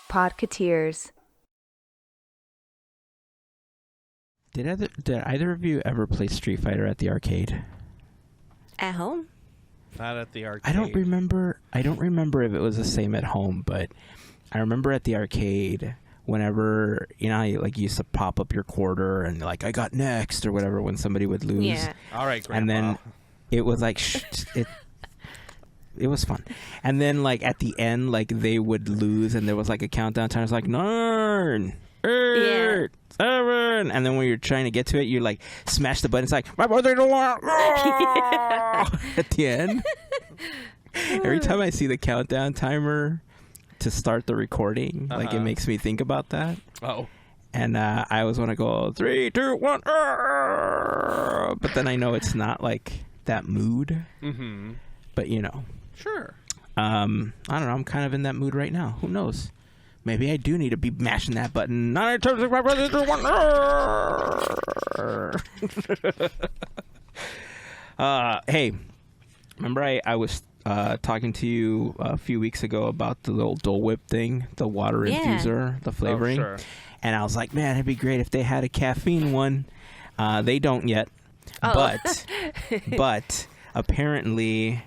Podketeers. Did either of you ever play Street Fighter at the arcade? At home? Not at the arcade. I don't remember if it was the same at home, but I remember at the arcade whenever, you know, how you used to pop up your quarter and like, I got next or whatever when somebody would lose. Yeah. All right, Grandpa. And then it was like it was fun. And then like at the end, like they would lose and there was like a countdown time. It's like 9, 8, 7, and then when you're trying to get to it, you like smash the button. It's like my brother don't want at the end. Every time I see the countdown timer to start the recording, like it makes me think about that. Oh. And I always want to go 3, 2, 1, but then I know it's not like that mood. Mm-hmm. But you know, sure. I don't know. I'm kind of in that mood right now. Who knows? Maybe I do need to be mashing that button. 9 times my brother 3, 1. Hey, remember I was talking to you a few weeks ago about the little Dole Whip thing, the water infuser, the flavoring. Oh, sure. And I was like, man, it'd be great if they had a caffeine one. They don't yet. Oh. But apparently,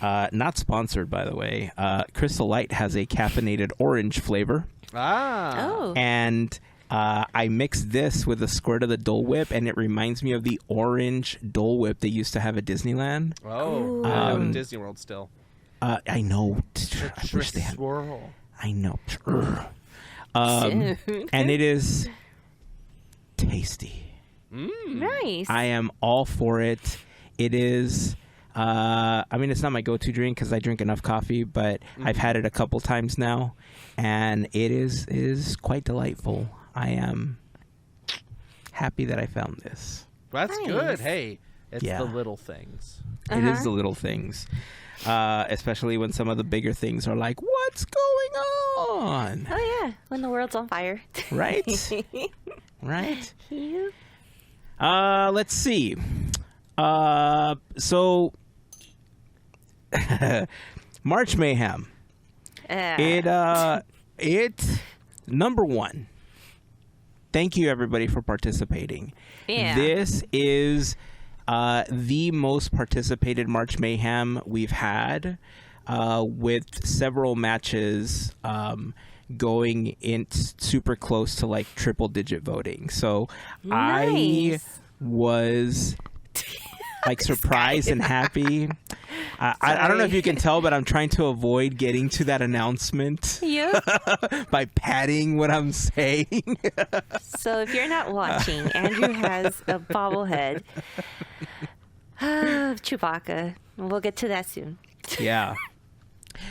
not sponsored, by the way, Crystal Light has a caffeinated orange flavor. Ah. Oh. And I mixed this with a squirt of the Dole Whip, and it reminds me of the orange Dole Whip they used to have at Disneyland. Oh. I have Disney World still. I know. I wish they had. Swirl. I know. And it is tasty. Nice. I am all for it. It is. I mean, it's not my go-to drink because I drink enough coffee, but I've had it a couple times now, and it is quite delightful. I am happy that I found this. That's Nice. good. Hey, it's Yeah. the little things. It is the little things, especially when some of the bigger things are like, what's going on? Oh yeah, when the world's on fire. Right? Right? Yeah. Let's see. So March Mayhem. It number one. Thank you everybody for participating. Yeah. This is the most participated March Mayhem we've had, with several matches going in super close to like triple digit voting. So I was like surprised and happy. I don't know if you can tell, but I'm trying to avoid getting to that announcement by padding what I'm saying. So if you're not watching, Andrew has a bobblehead of Chewbacca. We'll get to that soon. Yeah.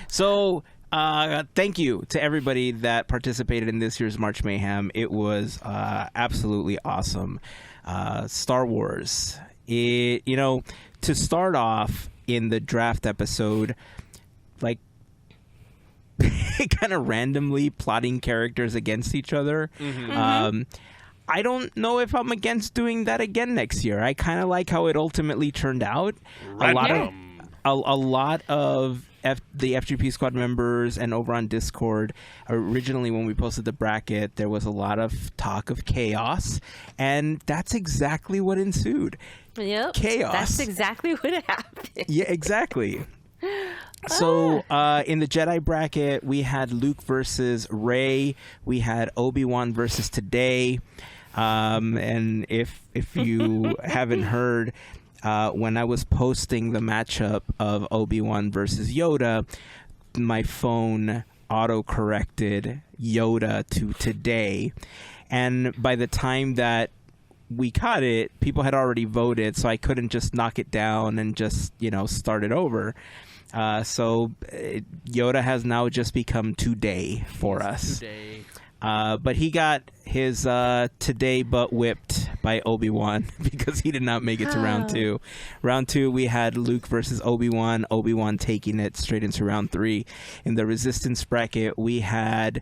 So thank you to everybody that participated in this year's March Mayhem. It was absolutely awesome. Star Wars. To start off in the draft episode, like kind of randomly plotting characters against each other. I don't know if I'm against doing that again next year. I kind of like how it ultimately turned out. A lot of the FGP Squad members and over on Discord, originally when we posted the bracket, there was a lot of talk of chaos, and that's exactly what ensued. Yep. Chaos. That's exactly what happened. Yeah, exactly. So in the Jedi bracket, we had Luke versus Rey. We had Obi-Wan versus Today. And if you haven't heard, when I was posting the matchup of Obi-Wan versus Yoda, my phone auto-corrected Yoda to Today. And by the time that we caught it, people had already voted, so I couldn't just knock it down and just, start it over. So Yoda has now just become Today for us. Today. But he got his Today butt whipped by Obi-Wan because he did not make it to round 2. Round 2, we had Luke versus Obi-Wan. Obi-Wan taking it straight into round 3. In the Resistance bracket, we had...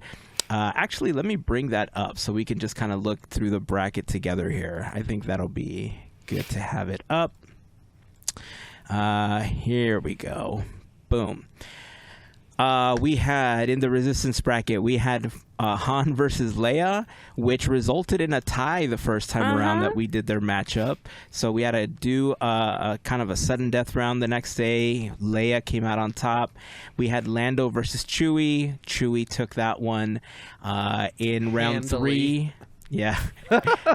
actually, let me bring that up so we can just kind of look through the bracket together here. I think that'll be good to have it up. Here we go. Boom. We had in the resistance bracket, we had Han versus Leia, which resulted in a tie the first time around that we did their matchup. So we had to do a kind of a sudden death round the next day. Leia came out on top. We had Lando versus Chewie. Chewie took that one in round 3. Yeah,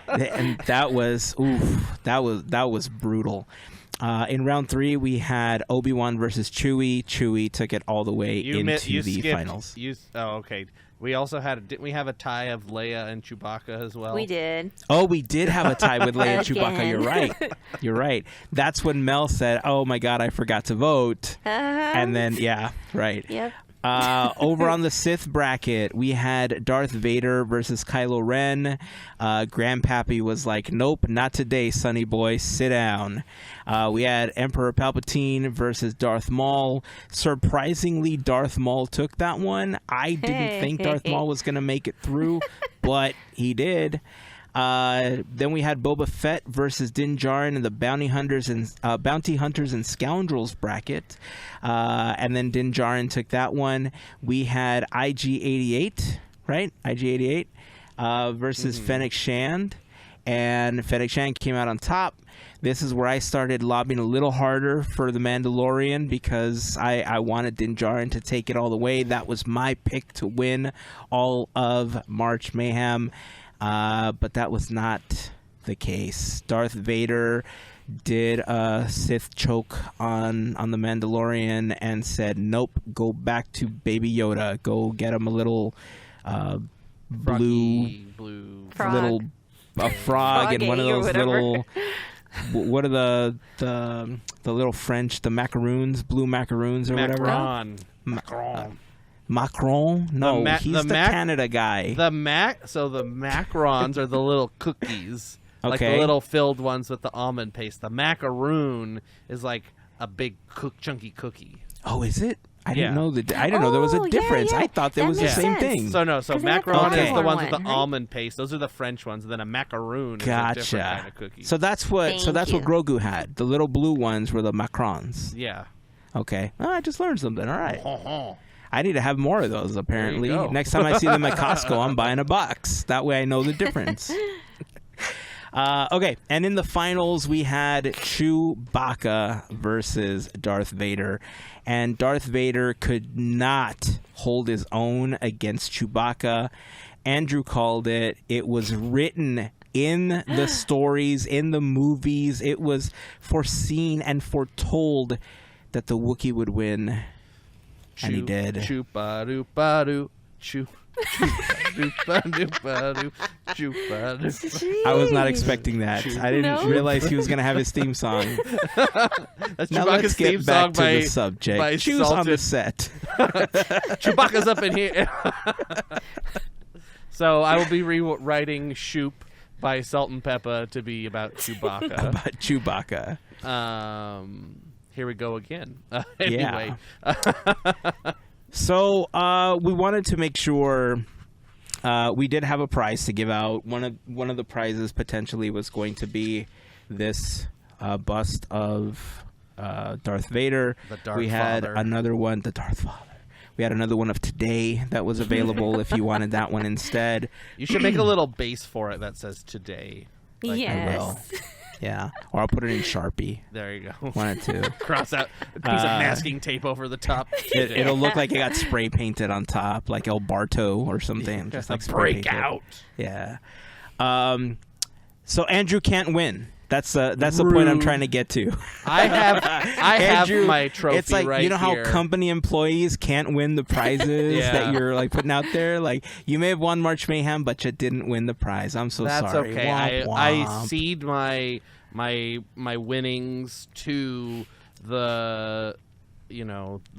and that was brutal. In round 3, we had Obi-Wan versus Chewie. Chewie took it all the way into the finals. Okay. We also didn't we have a tie of Leia and Chewbacca as well? We did. Oh, we did have a tie with Leia and Chewbacca. You're right. You're right. That's when Mel said, "Oh my God, I forgot to vote." And then, yeah, right. Yep. Over on the Sith bracket, we had Darth Vader versus Kylo Ren. Grandpappy was like, "Nope, not today, sonny boy. Sit down." We had Emperor Palpatine versus Darth Maul. Surprisingly, Darth Maul took that one. I didn't think Darth Maul was going to make it through, but he did. Then we had Boba Fett versus Din Djarin in the Bounty Hunters and Scoundrels bracket. And then Din Djarin took that one. We had IG-88, right? IG-88 versus Fennec Shand. And Fennec Shand came out on top. This is where I started lobbying a little harder for the Mandalorian because I wanted Din Djarin to take it all the way. That was my pick to win all of March Mayhem. But that was not the case. Darth Vader did a Sith choke on the Mandalorian and said, "Nope, go back to Baby Yoda. Go get him a little blue frog. Little a frog and one of those little." What are the little French, the macaroons, blue macaroons or whatever? Macron? No, he's the Canada guy. The macarons are the little cookies. Okay. Like the little filled ones with the almond paste. The macaroon is like a big chunky cookie. Oh, is it? I didn't know there was a difference. Yeah. I thought there was the same thing. So macaron is the ones with the right? almond paste. Those are the French ones. And then a macaroon is a different kind of cookie. So that's what what Grogu had. The little blue ones were the macarons. Yeah. Okay. I just learned something. All right. I need to have more of those, apparently. There you go. Next time I see them at Costco, I'm buying a box. That way I know the difference. Okay, and in the finals, we had Chewbacca versus Darth Vader. And Darth Vader could not hold his own against Chewbacca. Andrew called it. It was written in the stories, in the movies. It was foreseen and foretold that the Wookiee would win. And he did. Choo-ba-doo-ba-doo. Choo. I was not expecting that. I didn't realize he was going to have his theme song. That's now Chewbacca's let's get back to the subject. Choose on the set. Chewbacca's up in here. So I will be rewriting Shoop by Salt and Peppa to be about Chewbacca. About Chewbacca. Here we go again. Anyway. Yeah. So we wanted to make sure we did have a prize to give out. One of the prizes potentially was going to be this bust of Darth Vader. The Darth We had Father. another one, the Darth Father. We had another one of today that was available if you wanted that one instead. You should make a little base for it that says today. I will. Yeah, or I'll put it in Sharpie. There you go. Wanted to Cross out a piece of masking tape over the top. It'll look like it got spray painted on top, like El Barto or something. Just like spray painted. Breakout. Yeah. So Andrew can't win. That's the point I'm trying to get to. I have Andrew, my trophy. It's like right you know how here. company employees can't win the prizes that you're like putting out there. Like you may have won March Mayhem, but you didn't win the prize. I'm so That's sorry. okay. Womp, I womp. cede my winnings to the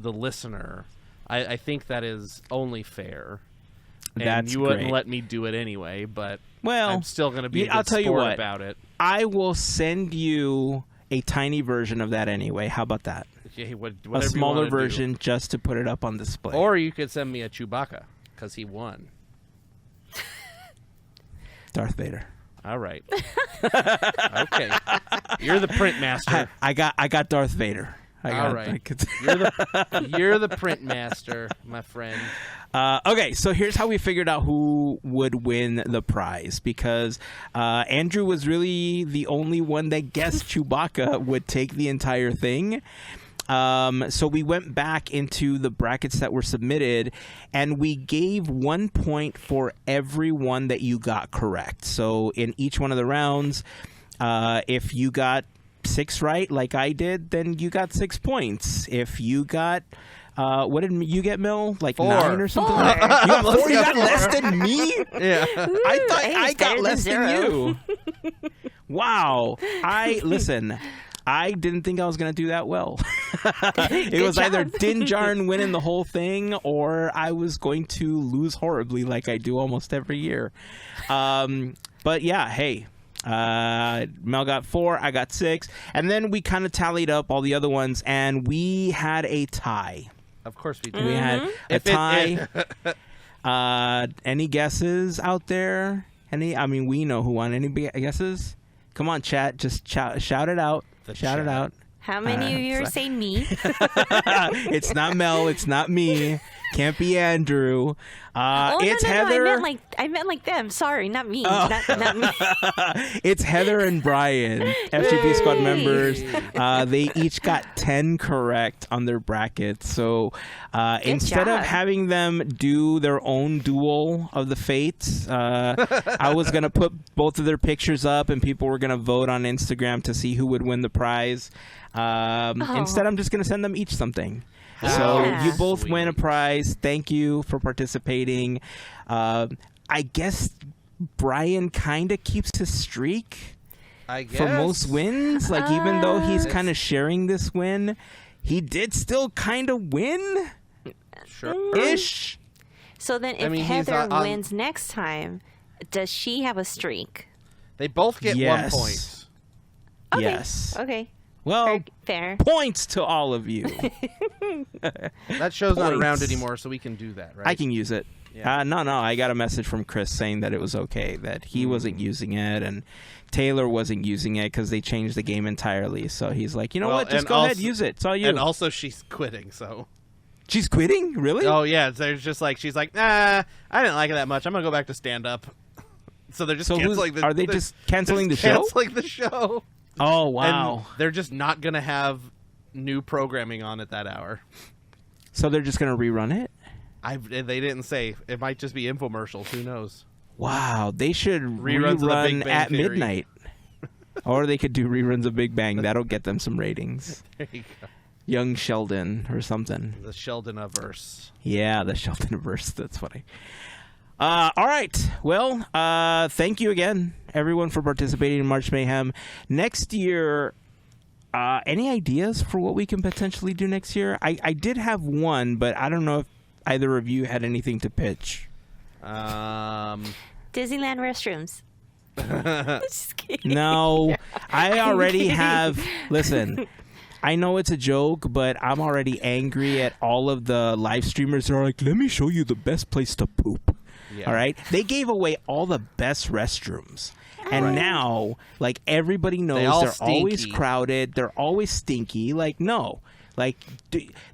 listener. I think that is only fair. And That's you wouldn't great. let me do it anyway, but Well, I'm still going to be a I'll good tell you sport what. about it. I will send you a tiny version of that anyway. How about that? Okay, A whatever smaller you wanna do. version just to put it up on display. Or you could send me a Chewbacca because he won. Darth Vader. All right. Okay. You're the print master. I got Darth Vader. All right. You're the print master, my friend. Okay, so here's how we figured out who would win the prize, because Andrew was really the only one that guessed Chewbacca would take the entire thing. So we went back into the brackets that were submitted, and we gave 1 point for every one that you got correct. So in each one of the rounds, if you got 6 right, like I did, then you got 6 points. If you got what did you get, Mil? Like 4. 9 or something? 4. You got 4? You got less than me? Yeah. I thought Hey, I it's got better less than than 0. you. Wow. Listen, I didn't think I was going to do that well. It was job. either Din Djarin winning the whole thing, or I was going to lose horribly like I do almost every year. But yeah, hey. Mel got 4, I got 6, and then we kind of tallied up all the other ones, and we had a tie. Of course we do. We had a tie. Any guesses out there? I mean, we know who won. Any guesses? Come on, chat. Just shout it out. Shout it out. How many of you are saying me? It's not Mel. It's not me. Can't be Andrew. It's no, Heather. I meant like them. Sorry, not me. Oh. Not me. It's Heather and Brian, FGP Squad members. They each got 10 correct on their brackets. So instead of job. having them do their own duel of the fates, I was going to put both of their pictures up, and people were going to vote on Instagram to see who would win the prize. Instead, I'm just going to send them each something. So Yeah. you both win a prize. Thank you for participating. I guess Brian kind of keeps his streak I guess. for most wins. Like, even though he's It's- kind of sharing this win, he did still kind of win Sure-ish. So then, if he's, Heather on- wins next time, does she have a streak? They both get 1 Yes. point. Okay. Yes. Okay. Well, Fair. points to all of you. That show's not around Points. anymore, so we can do that, right? I can use it. Yeah. No, I got a message from Chris saying that it was okay, that he wasn't using it, and Taylor wasn't using it because they changed the game entirely. So he's like, you know Well, what, just and go ahead, also- use it. It's all you. And also, she's quitting, so. She's quitting? Really? Oh, yeah. There's just like, she's like, nah, I didn't like it that much. I'm going to go back to stand up. So they're just So canceling are they just canceling the show? Canceling the show. Oh, wow. And they're just not going to have new programming on at that hour. So they're just going to rerun it? They didn't say. It might just be infomercials. Who knows? Wow. They should Reruns of the Big rerun Bang at Theory. midnight. Or they could do reruns of Big Bang. That'll get them some ratings. There you go. Young Sheldon or something. The Sheldon-averse. Yeah, the Sheldon-averse. That's funny. All right. Well, thank you again, everyone, for participating in March Mayhem. Next year, any ideas for what we can potentially do next year? I did have one, but I don't know if either of you had anything to pitch. Disneyland restrooms. Just kidding. No, I already have. Listen, I know it's a joke, but I'm already angry at all of the live streamers that are like, let me show you the best place to poop. Yeah. All right? They gave away all the best restrooms. And now, like, everybody knows all they're always stinky. crowded. They're always stinky. Like, no. Like,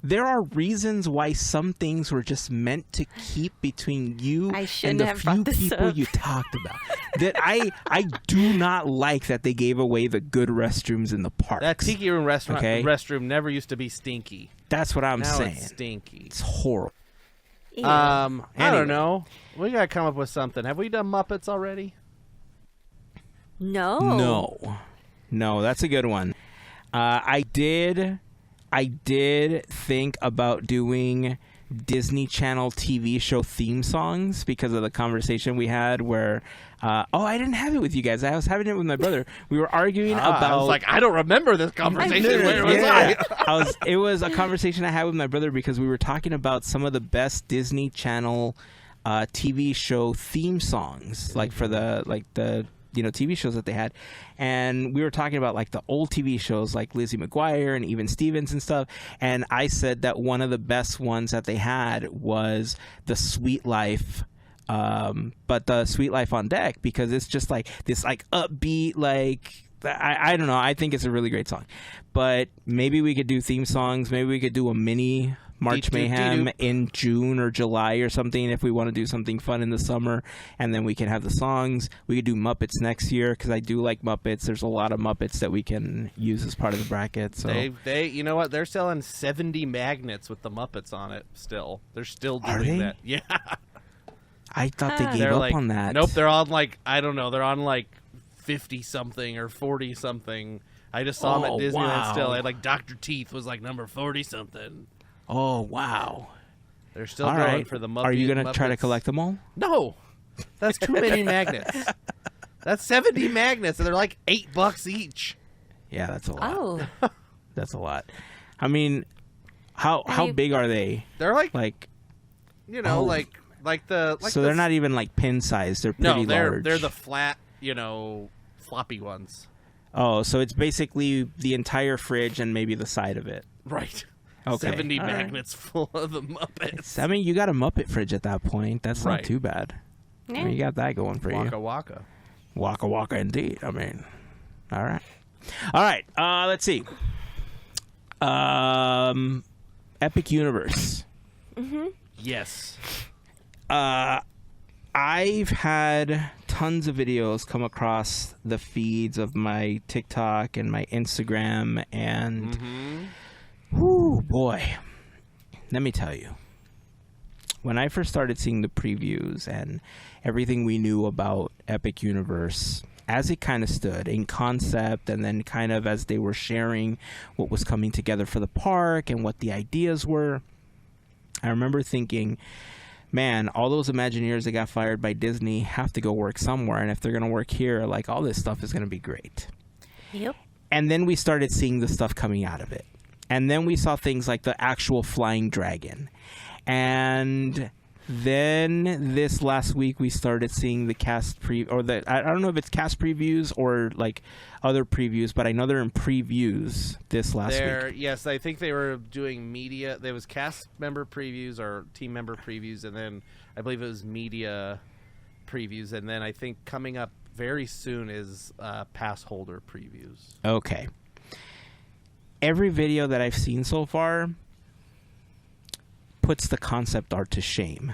there are reasons why some things were just meant to keep between you I and shouldn't the have few brought this people up. you talked about. That I do not like that they gave away the good restrooms in the parks. That tiki room Okay. restroom never used to be stinky. That's what I'm Now saying. it's stinky. It's horrible. Ew. I Anyway. don't know. We gotta come up with something. Have we done Muppets already? No. No, that's a good one. I did think about doing Disney Channel TV show theme songs because of the conversation we had where I didn't have it with you guys. I was having it with my brother. We were arguing about I was like, I don't remember this conversation. No, no, Where was yeah. I? It was a conversation I had with my brother because we were talking about some of the best Disney Channel TV show theme songs, like for the TV shows that they had, and we were talking about like the old TV shows like Lizzie McGuire and even Stevens and stuff. And I said that one of the best ones that they had was the Sweet Life. But the Sweet Life on Deck, because it's just like this like upbeat, like I don't know. I think it's a really great song. But maybe we could do theme songs. Maybe we could do a mini March Mayhem in June or July or something if we want to do something fun in the summer. And then we can have the songs. We could do Muppets next year because I do like Muppets. There's a lot of Muppets that we can use as part of the bracket. So they you know what? They're selling 70 magnets with the Muppets on it still. They're still doing that. Yeah. I thought they gave up on that. Nope, they're on I don't know, they're on 50-something or 40-something. I just saw them at Disneyland still. They had Dr. Teeth was number 40-something. Oh, wow. They're still going for the Muppets. Are you going to try to collect them all? No. That's too many magnets. That's 70 magnets, and they're $8 each. Yeah, that's a lot. Oh. That's a lot. I mean, how big are they? They're so they're not even pin size. They're pretty large. They're the flat, floppy ones. Oh, so it's basically the entire fridge and maybe the side of it. Right. Okay. 70 magnets full of the Muppets. I mean, you got a Muppet fridge at that point. That's not too bad. Yeah. I mean, you got that going for you. Waka waka. Waka waka indeed. I mean, all right. All right. Let's see. Epic Universe. Mm-hmm. Yes. I've had tons of videos come across the feeds of my TikTok and my Instagram, and whoo, boy, let me tell you, when I first started seeing the previews and everything we knew about Epic Universe as it kind of stood in concept, and then kind of as they were sharing what was coming together for the park and what the ideas were, I remember thinking, man, all those Imagineers that got fired by Disney have to go work somewhere, and if they're going to work here, all this stuff is going to be great. Yep. And then we started seeing the stuff coming out of it. And then we saw things like the actual flying dragon. And then this last week we started seeing the cast I don't know if it's cast previews or other previews, but I know they're in previews this last week. Yes, I think they were doing media. There was cast member previews or team member previews, and then I believe it was media previews, and then I think coming up very soon is pass holder previews. Okay. Every video that I've seen so far puts the concept art to shame.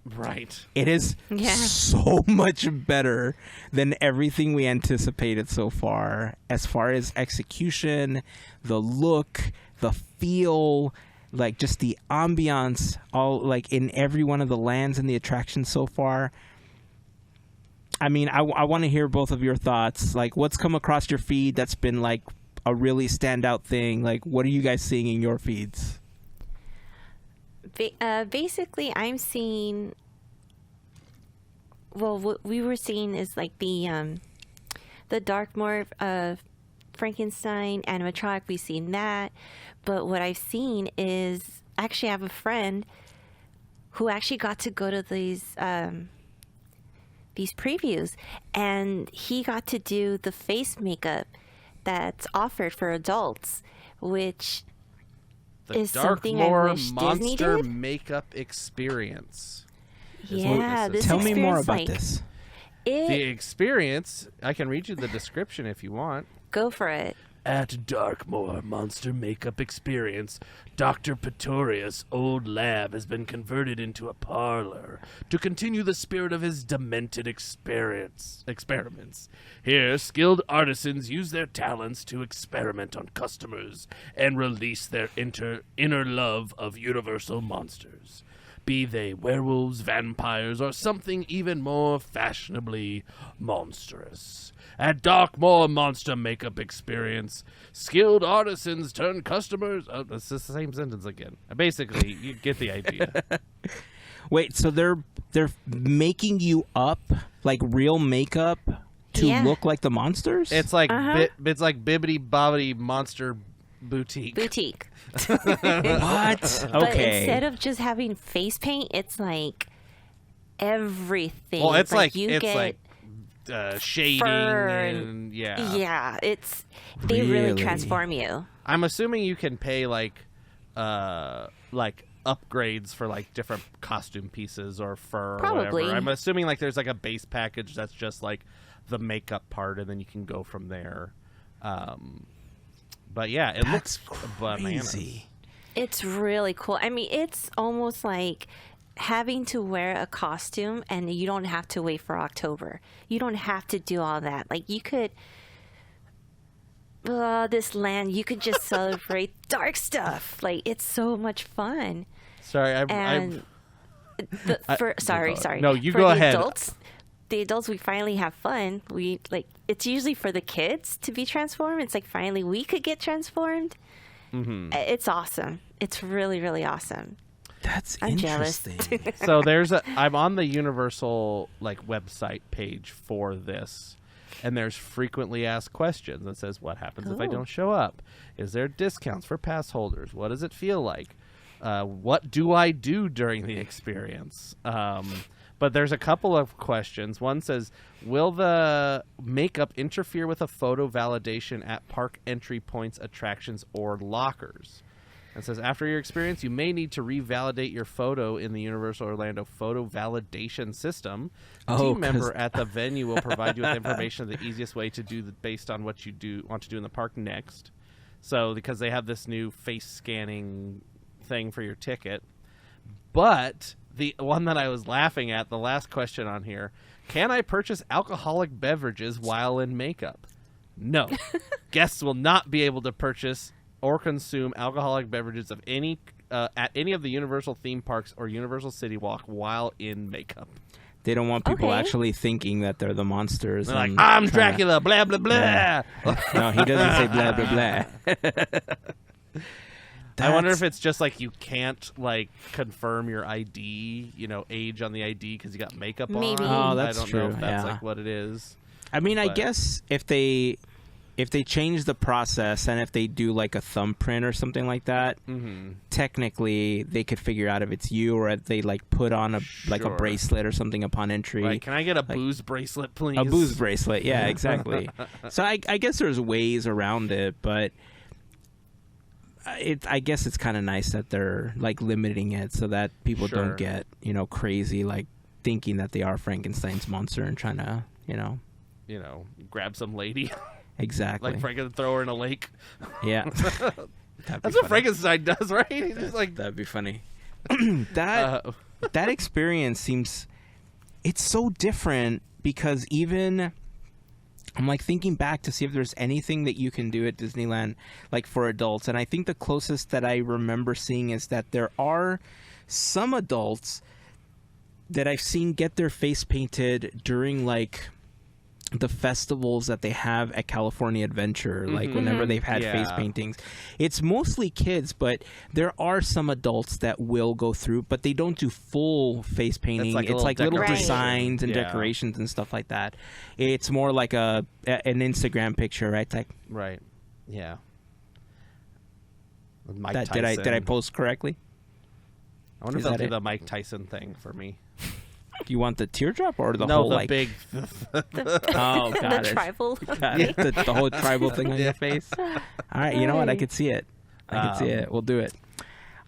Right. It is so much better than everything we anticipated so far as execution, the look, the feel, just the ambiance, all in every one of the lands and the attractions so far. I mean, I want to hear both of your thoughts. What's come across your feed that's been a really standout thing? What are you guys seeing in your feeds? Basically, I'm seeing. Well, what we were seeing is the Darkmoor Frankenstein animatronic. We've seen that, but what I've seen is actually I have a friend who actually got to go to these previews, and he got to do the face makeup that's offered for adults, which is something I wish Disney Monster did. Makeup Experience. Yeah, this tell me more about like, this. The experience, I can read you the description if you want. Go for it. At Darkmoor Monster Makeup Experience, Dr. Pretorius' old lab has been converted into a parlor to continue the spirit of his demented experiments. Here, skilled artisans use their talents to experiment on customers and release their inner love of universal monsters. Be they werewolves, vampires, or something even more fashionably monstrous. At Darkmoor Monster Makeup Experience, skilled artisans turn customers... Oh, that's the same sentence again. Basically, you get the idea. Wait, so they're making you up real makeup to look like the monsters? It's like it's like Bibbidi Bobbidi Monster Boutique. What? But Okay. instead of just having face paint, it's everything. Well, it's you get shading fur and yeah, it's they really transform you. I'm assuming you can pay upgrades for different costume pieces or fur or Probably. whatever. I'm assuming there's a base package that's just the makeup part, and then you can go from there. But yeah, it That's looks bananas. crazy. It's really cool. I mean, it's almost like having to wear a costume and you don't have to wait for October. You don't have to do all that. Like, you could, this land, you could just celebrate dark stuff. Like, it's so much fun. Sorry, And sorry. No, you for go the ahead. The adults, we finally have fun. We like, it's usually for the kids to be transformed. It's like finally we could get transformed. Mm-hmm. It's awesome. It's really, really awesome. That's I'm jealous. interesting. So I'm on the Universal like website page for this, and there's frequently asked questions that says, what happens if I Ooh. don't show up? Is there discounts for pass holders? What does it feel like? What do I do during the experience? But there's a couple of questions. One says, will the makeup interfere with a photo validation at park entry points, attractions, or lockers? It says, after your experience, you may need to revalidate your photo in the Universal Orlando photo validation system. A team member at the venue will provide you with information of the easiest way to do based on what you want to do in the park next. So, because they have this new face scanning thing for your ticket. But the one that I was laughing at, the last question on here, can I purchase alcoholic beverages while in makeup? No. Guests will not be able to purchase or consume alcoholic beverages of any at any of the Universal theme parks or Universal City Walk while in makeup. They don't want people Okay. actually thinking that they're the monsters. They're like, and I'm tryna- Dracula, blah, blah, blah. Yeah. No, he doesn't say blah, blah, blah. I wonder if That's- it's just like you can't like confirm your ID, age on the ID because you got makeup Maybe. on. Oh, that's I don't true, know if that's yeah. like what it is. I mean, I But- guess if they change the process and if they do like a thumbprint or something like that, Mm-hmm. technically they could figure out if it's you, or if they like put on a Sure. bracelet or something upon entry. Right? Can I get a booze bracelet, please? A booze bracelet, yeah, exactly. So I guess there's ways around it, but I guess it's kind of nice that they're like limiting it so that people Sure. don't get crazy, like thinking that they are Frankenstein's monster and trying to Grab some lady exactly. like Frankenstein, throw her in a lake. Yeah. That's what Frankenstein does, right? He's just like That'd be funny. that experience it's so different because even I'm like thinking back to see if there's anything that you can do at Disneyland like for adults, and I think the closest that I remember seeing is that there are some adults that I've seen get their face painted during like the festivals that they have at California Adventure, like whenever they've had face Yeah. paintings. It's mostly kids, but there are some adults that will go through, but they don't do full face painting. like a It's like little little decoration. designs and Yeah. decorations and stuff like that. It's more like an Instagram picture, right? It's like right, yeah. With Mike that. Tyson. Did I post correctly? I wonder if Is they'll that do it? the Mike Tyson thing for me. Do you want the teardrop or the No, whole the like? big. Oh, got The it. tribal. Got it. The whole tribal thing on your face. All right, you know what? I could see it. I could see it. We'll do it.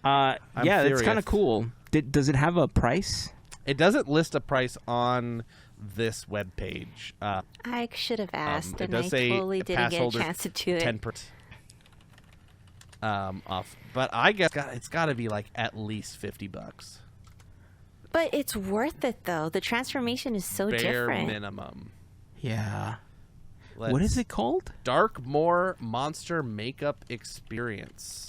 Yeah, it's kind furious. of cool. Does it have a price? It doesn't list a price on this webpage. I should have asked, it and does I say totally didn't pass get a holders chance to do it. 10% off. But I guess it's got to be like at least $50. But it's worth it, though. The transformation is so Bare different. minimum. Yeah. What Let's- is it called? Darkmoor Monster Makeup Experience.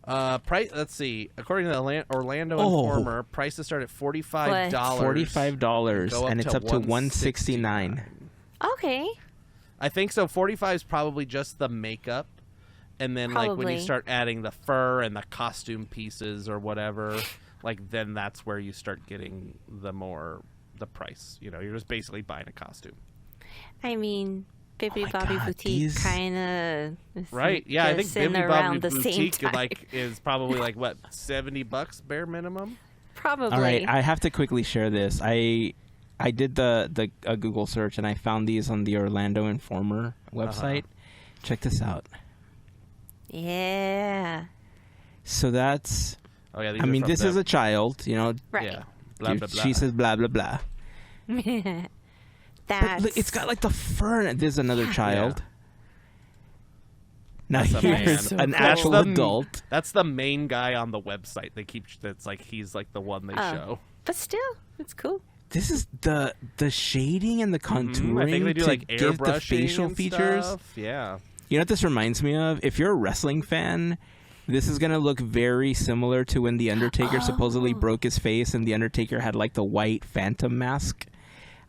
Price. Let's see. According to the Orlando Informer, prices start at $45. $45, Go and it's up to $169. Okay. I think so. 45 is probably just the makeup, and then like when you Probably. start adding the fur and the costume pieces or whatever, like then that's where you start getting the price. You're just basically buying a costume. I mean, Bibbidi my Bobbidi God, Boutique these- Right? kind of Yeah, I think in Bibbidi around Bobbidi the same Boutique time. is probably like what, $70 bare minimum. Probably. All right, I have to quickly share this. I did the Google search and I found these on the Orlando Informer website. Check this out. Yeah. So that's. Oh yeah, I mean, this is a child. Right. yeah. Blah blah blah. She says blah blah blah. That's look, it's got like the fur. And there's another child. Now That's a here's man. an That's actual the- adult. That's the main guy on the website. They keep. That's like he's like the one they show. but still, it's cool. This is the shading and the contouring I think they do to like give the airbrushing facial and features. stuff. Yeah. You know what this reminds me of? If you're a wrestling fan, this is gonna look very similar to when the Undertaker supposedly broke his face and the Undertaker had like the white phantom mask.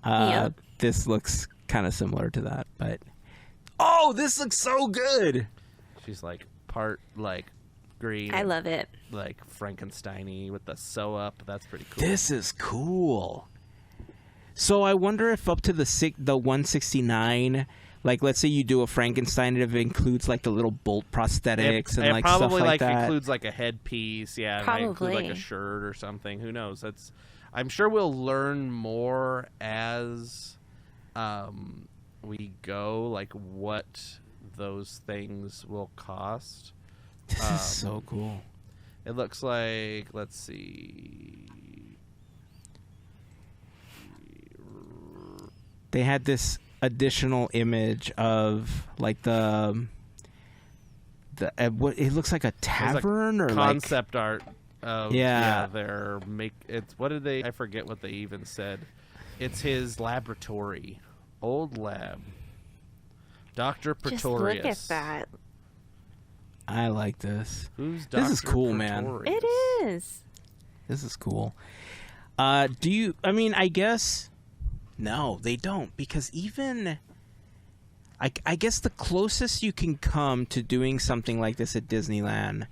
Yep. This looks kind of similar to that, but this looks so good. She's like part like green. I and, love it. like Frankenstein-y with the sew up. That's pretty cool. This is cool. So I wonder if up to the 169, like let's say you do a Frankenstein, it includes like the little bolt prosthetics and it like probably stuff like that. includes like a headpiece. Yeah, it might include like Probably. a shirt or something. Who knows? I'm sure we'll learn more as we go, like what those things will cost. This is so cool. It looks like, let's see. They had this additional image of like the what it looks like a tavern or Concept art of Yeah. their it's what did they I forget what they even said. It's his laboratory. Old lab. Dr. Pretorius. Just look at that. I like this. Who's This is Dr. cool, man. Pretorius? It is. This is cool. I guess no, they don't, because even I guess the closest you can come to doing something like this at Disneyland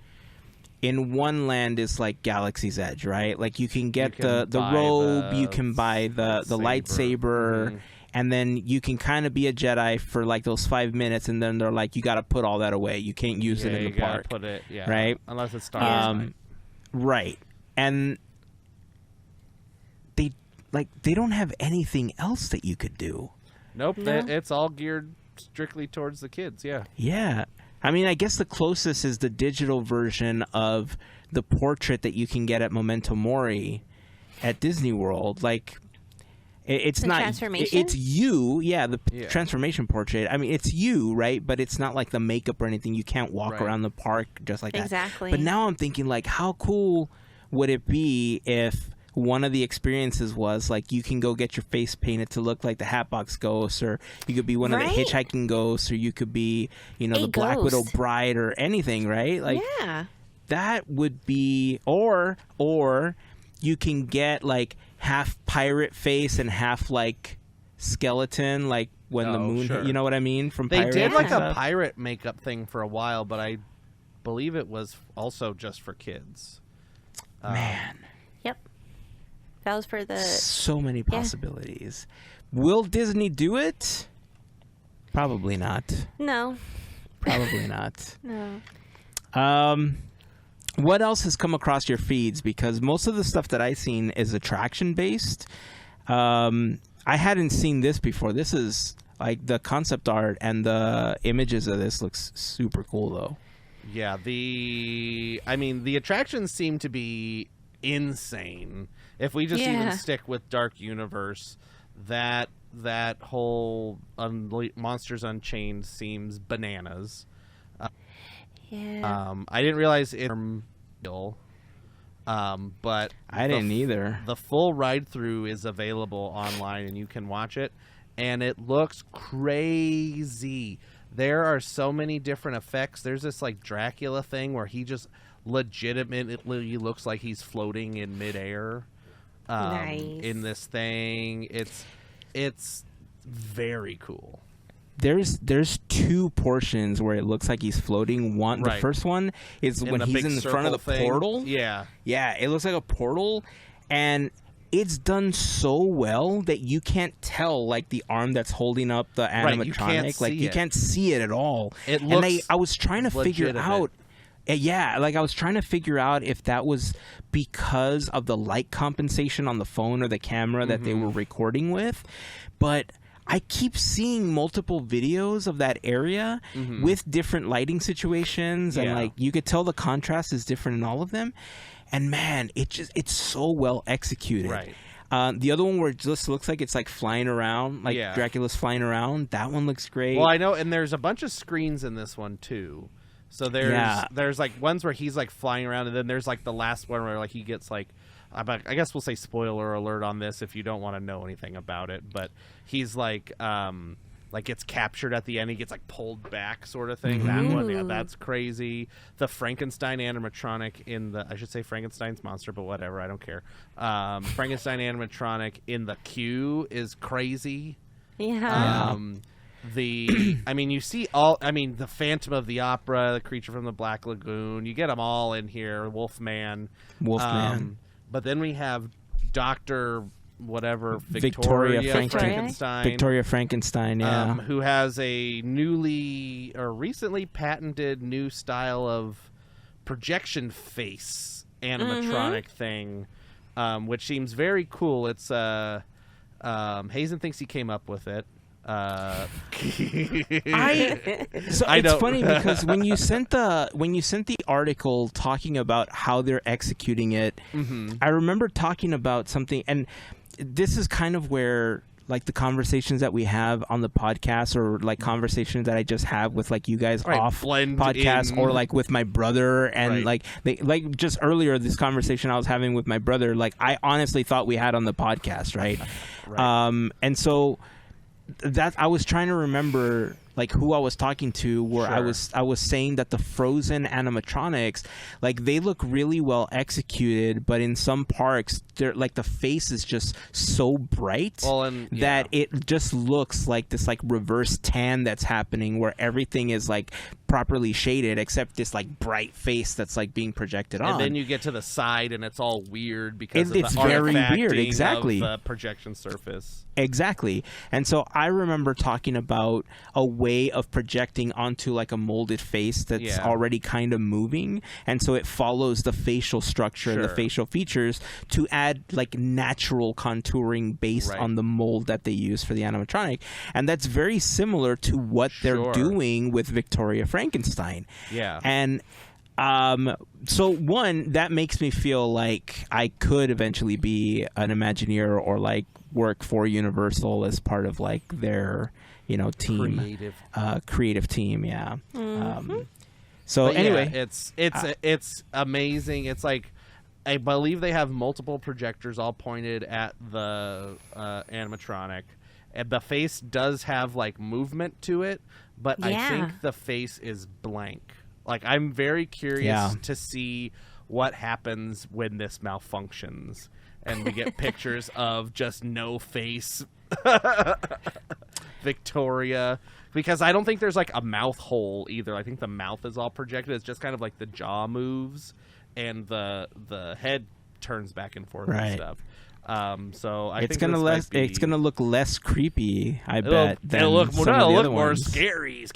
in one land is like Galaxy's Edge, right? Like you can get You can the buy robe, the you can buy the lightsaber, Mhm. and then you can kind of be a Jedi for like those 5 minutes, and then they're like, you got to put all that away. You can't use it in you the gotta park. put it, right? Unless it's Star Wars. night. Right. And they don't have anything else that you could do. Nope, No. it's all geared strictly towards the kids, yeah. Yeah. I mean, I guess the closest is the digital version of the portrait that you can get at Memento Mori at Disney World. Like, it's The not... transformation? It's you. Yeah, the Yeah. transformation portrait. I mean, it's you, right? But it's not like the makeup or anything. You can't walk Right. around the park just like that. Exactly. But now I'm thinking, like, how cool would it be if one of the experiences was like you can go get your face painted to look like the Hatbox Ghost, or you could be one of Right? the hitchhiking ghosts, or you could be, the Black ghost. Widow bride or anything, right? Like Yeah. that would be, or you can get like half pirate face and half like skeleton, like when the Oh, moon sure. hit, you know what I mean? From They Pirates did and like a stuff. pirate makeup thing for a while, but I believe it was also just for kids. Man. Yep. That was for the. So many possibilities. Will Disney do it? Probably not. No. Probably not. No. What else has come across your feeds? Because most of the stuff that I've seen is attraction based. I hadn't seen this before. This is like the concept art and the images of this looks super cool though. Yeah, the attractions seem to be insane. If we just even Yeah. stick with Dark Universe, that whole Monsters Unchained seems bananas. Yeah. I didn't realize it. But I didn't either. The full ride through is available online, and you can watch it, and it looks crazy. There are so many different effects. There's this like Dracula thing where he just legitimately looks like he's floating in midair. Nice. In this thing, it's very cool. There's two portions where it looks like he's floating. The Right. first one is when the he's big in the front of the circle thing. portal. Yeah. Yeah, it looks like a portal, and it's done so well that you can't tell like the arm that's holding up the animatronic. you can't like see you it. can't see it at all. It and looks I was trying to figure legitimate. out. Yeah, like I was trying to figure out if that was because of the light compensation on the phone or the camera that they were recording with, but I keep seeing multiple videos of that area with different lighting situations, and Yeah. like you could tell the contrast is different in all of them. And man, it's so well executed. Right. The other one where it just looks like it's like flying around, like Dracula's flying around. That one looks great. Well, I know, and there's a bunch of screens in this one too. So there's like ones where he's like flying around, and then there's like the last one where like he gets like, I guess we'll say spoiler alert on this if you don't want to know anything about it, but he's like gets captured at the end. He gets like pulled back, sort of thing. That one, that's crazy. The Frankenstein animatronic I should say Frankenstein's monster, but whatever, I don't care. Frankenstein animatronic in the queue is crazy. Yeah. You see the Phantom of the Opera, the Creature from the Black Lagoon. You get them all in here. Wolfman. But then we have Dr. whatever, Victoria Frankenstein. Victoria Frankenstein, yeah. Who has a recently patented new style of projection face animatronic thing, which seems very cool. It's Heyzen thinks he came up with it. It's funny because when you sent the article talking about how they're executing it, I remember talking about something, and this is kind of where like the conversations that we have on the podcast, or like conversations that I just have with like you guys off podcast, or like with my brother, and like just earlier this conversation I was having with my brother, like I honestly thought we had on the podcast, right? And so that I was trying to remember like who I was talking to, where I was saying that the Frozen animatronics, like they look really well executed, but in some parts they're like the face is just so bright that it just looks like this like reverse tan that's happening, where everything is like properly shaded except this like bright face that's like being projected on. And then you get to the side and it's all weird because it's of the very weird, artifacting exactly, of the projection surface. Exactly. And so I remember talking about a way of projecting onto like a molded face that's already kind of moving, and so it follows the facial structure and the facial features to add like natural contouring based on the mold that they use for the animatronic. And that's very similar to what they're doing with Victoria Frankenstein. And so one, that makes me feel like I could eventually be an Imagineer or like work for Universal as part of like their team, creative team. So anyway, it's amazing. It's like, I believe they have multiple projectors all pointed at the animatronic, and the face does have like movement to it, but I think the face is blank. Like, I'm very curious to see what happens when this malfunctions and we get pictures of just no face Victoria, because I don't think there's like a mouth hole either. I think the mouth is all projected. It's just kind of like the jaw moves and the head turns back and forth and stuff. So I think it's gonna look less creepy, I bet. It'll look more scary.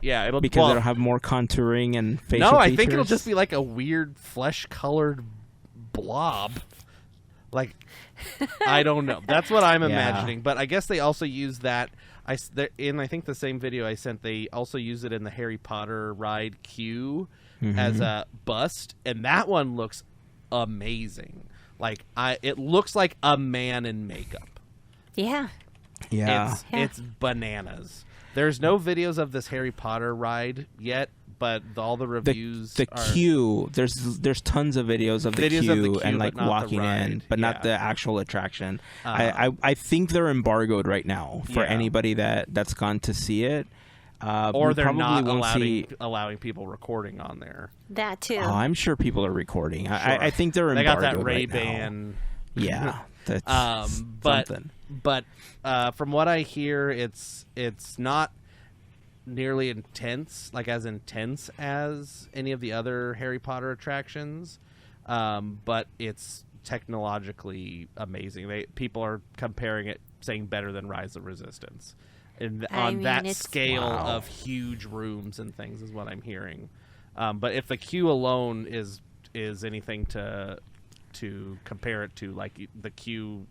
Yeah, because it'll have more contouring and facial features. No, I think it'll just be like a weird flesh-colored blob. Like, I don't know. That's what I'm imagining. But I guess they also use that. I think the same video I sent, they also use it in the Harry Potter ride queue as a bust, and that one looks amazing. Like, it looks like a man in makeup. It's bananas. There's no videos of this Harry Potter ride yet, but all the reviews queue, there's tons of videos of the queue and like walking in, but not the actual attraction. I think they're embargoed right now for anybody that's gone to see it. Or they're not allowing people recording on there. That too. Oh, I'm sure people are recording. I think they're embargoed. They got that Ray-Ban. Yeah, that's something. But from what I hear, it's not nearly intense, like as intense as any of the other Harry Potter attractions. But it's technologically amazing. People are comparing it, saying better than Rise of Resistance. On that scale of huge rooms and things is what I'm hearing. But if the queue alone is anything to compare it to, like the queue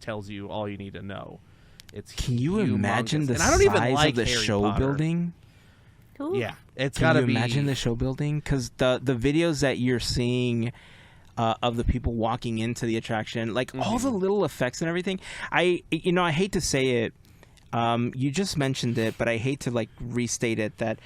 tells you all you need to know. Can you imagine the size of the show building? Ooh. Yeah, it's got to be. Can you imagine the show building? Because the videos that you're seeing of the people walking into the attraction, like all the little effects and everything. I hate to say it. You just mentioned it, but I hate to like restate it that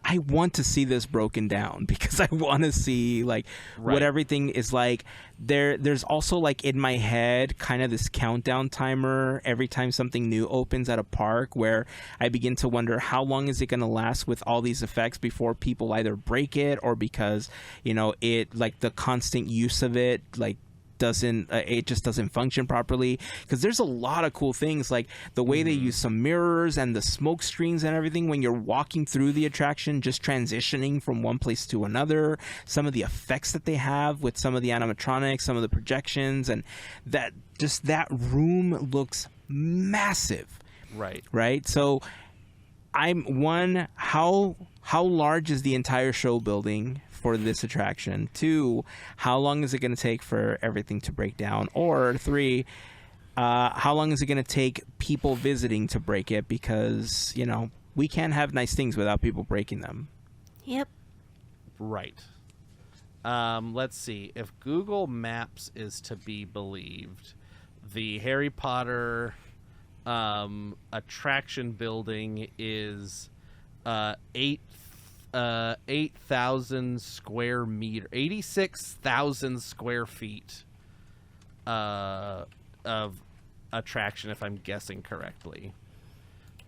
I want to see this broken down because I want to see like what everything is like. There's also like in my head kind of this countdown timer every time something new opens at a park where I begin to wonder how long is it going to last with all these effects before people either break it or because it like the constant use of it like it just doesn't function properly, because there's a lot of cool things like the way they use some mirrors and the smoke screens and everything when you're walking through the attraction, just transitioning from one place to another, some of the effects that they have with some of the animatronics, some of the projections, and that room looks massive. Right. So how large is the entire show building for this attraction? 2, how long is it going to take for everything to break down? Or 3, how long is it going to take people visiting to break it? Because, we can't have nice things without people breaking them. Yep. Right. Let's see. If Google Maps is to be believed, the Harry Potter attraction building is 8,000 square meter, 86,000 square feet of attraction, if I'm guessing correctly.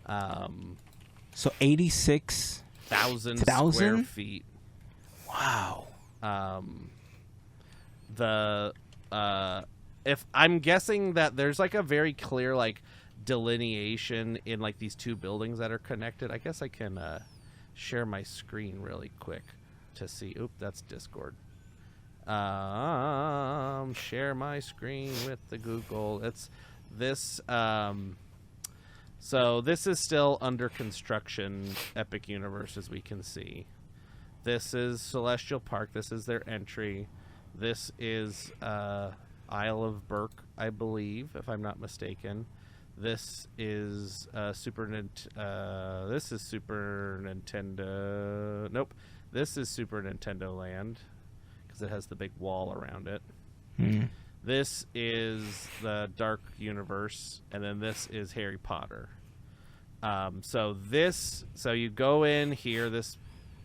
So 86,000 square feet. Wow. If I'm guessing that there's like a very clear like delineation in like these two buildings that are connected. I guess I can share my screen really quick to see. Oop, that's Discord. Share my screen with the Google. It's this. So this is still under construction. Epic Universe, as we can see. This is Celestial Park. This is their entry. This is Isle of Berk, I believe, if I'm not mistaken. This is Super Nintendo. This is Super Nintendo. Nope. This is Super Nintendo Land because it has the big wall around it. This is the Dark Universe, and then this is Harry Potter. So you go in here, this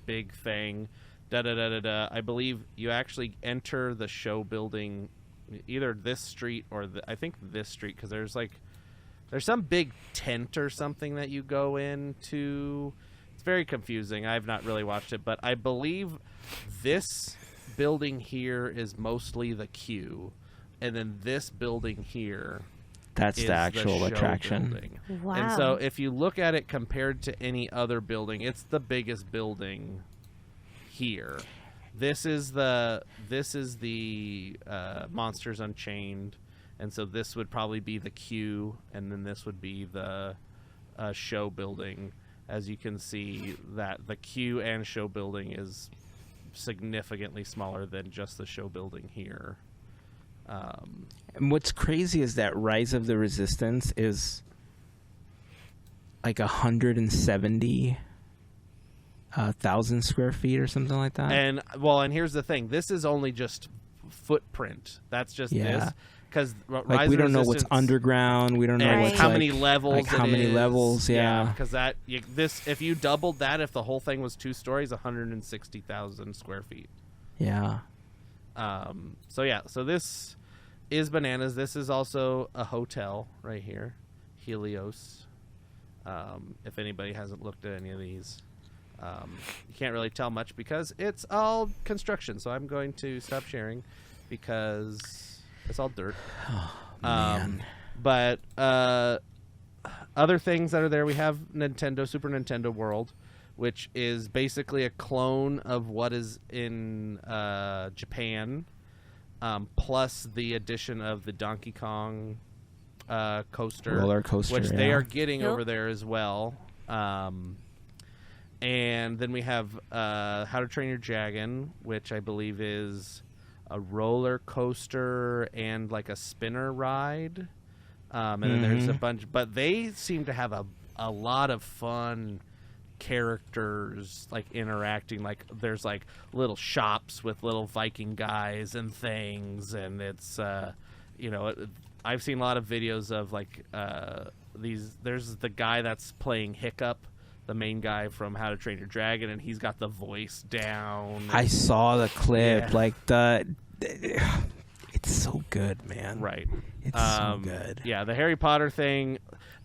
big thing. I believe you actually enter the show building, either this street or I think this street, because there's some big tent or something that you go into. It's very confusing. I've not really watched it, but I believe this building here is mostly the queue, and then this building here, that's the actual attraction. Building. Wow. And so if you look at it compared to any other building, it's the biggest building here. This is the Monsters Unchained. And so this would probably be the queue, and then this would be the show building. As you can see, that the queue and show building is significantly smaller than just the show building here. And what's crazy is that Rise of the Resistance is like 170,000 square feet or something like that. And here's the thing: this is only just footprint. That's just this. Because like we don't know what's underground, we don't know what's how many levels. Like how many levels? Yeah. Because if you doubled that, if the whole thing was 2 stories, 160,000 square feet. Yeah. So this is bananas. This is also a hotel right here, Helios. If anybody hasn't looked at any of these, you can't really tell much because it's all construction. So I'm going to stop sharing because it's all dirt. Oh, man. But other things that are there, we have Super Nintendo World, which is basically a clone of what is in Japan, plus the addition of the Donkey Kong coaster, roller coaster, which they are getting over there as well. And then we have How to Train Your Dragon, which I believe is a roller coaster and like a spinner ride. And then there's a bunch, but they seem to have a lot of fun characters like interacting. Like there's like little shops with little Viking guys and things, and it's I've seen a lot of videos of like there's the guy that's playing Hiccup, the main guy from How to Train Your Dragon, and he's got the voice down. I saw the clip. Yeah. Like it's so good, man. Right. It's so good. Yeah, the Harry Potter thing.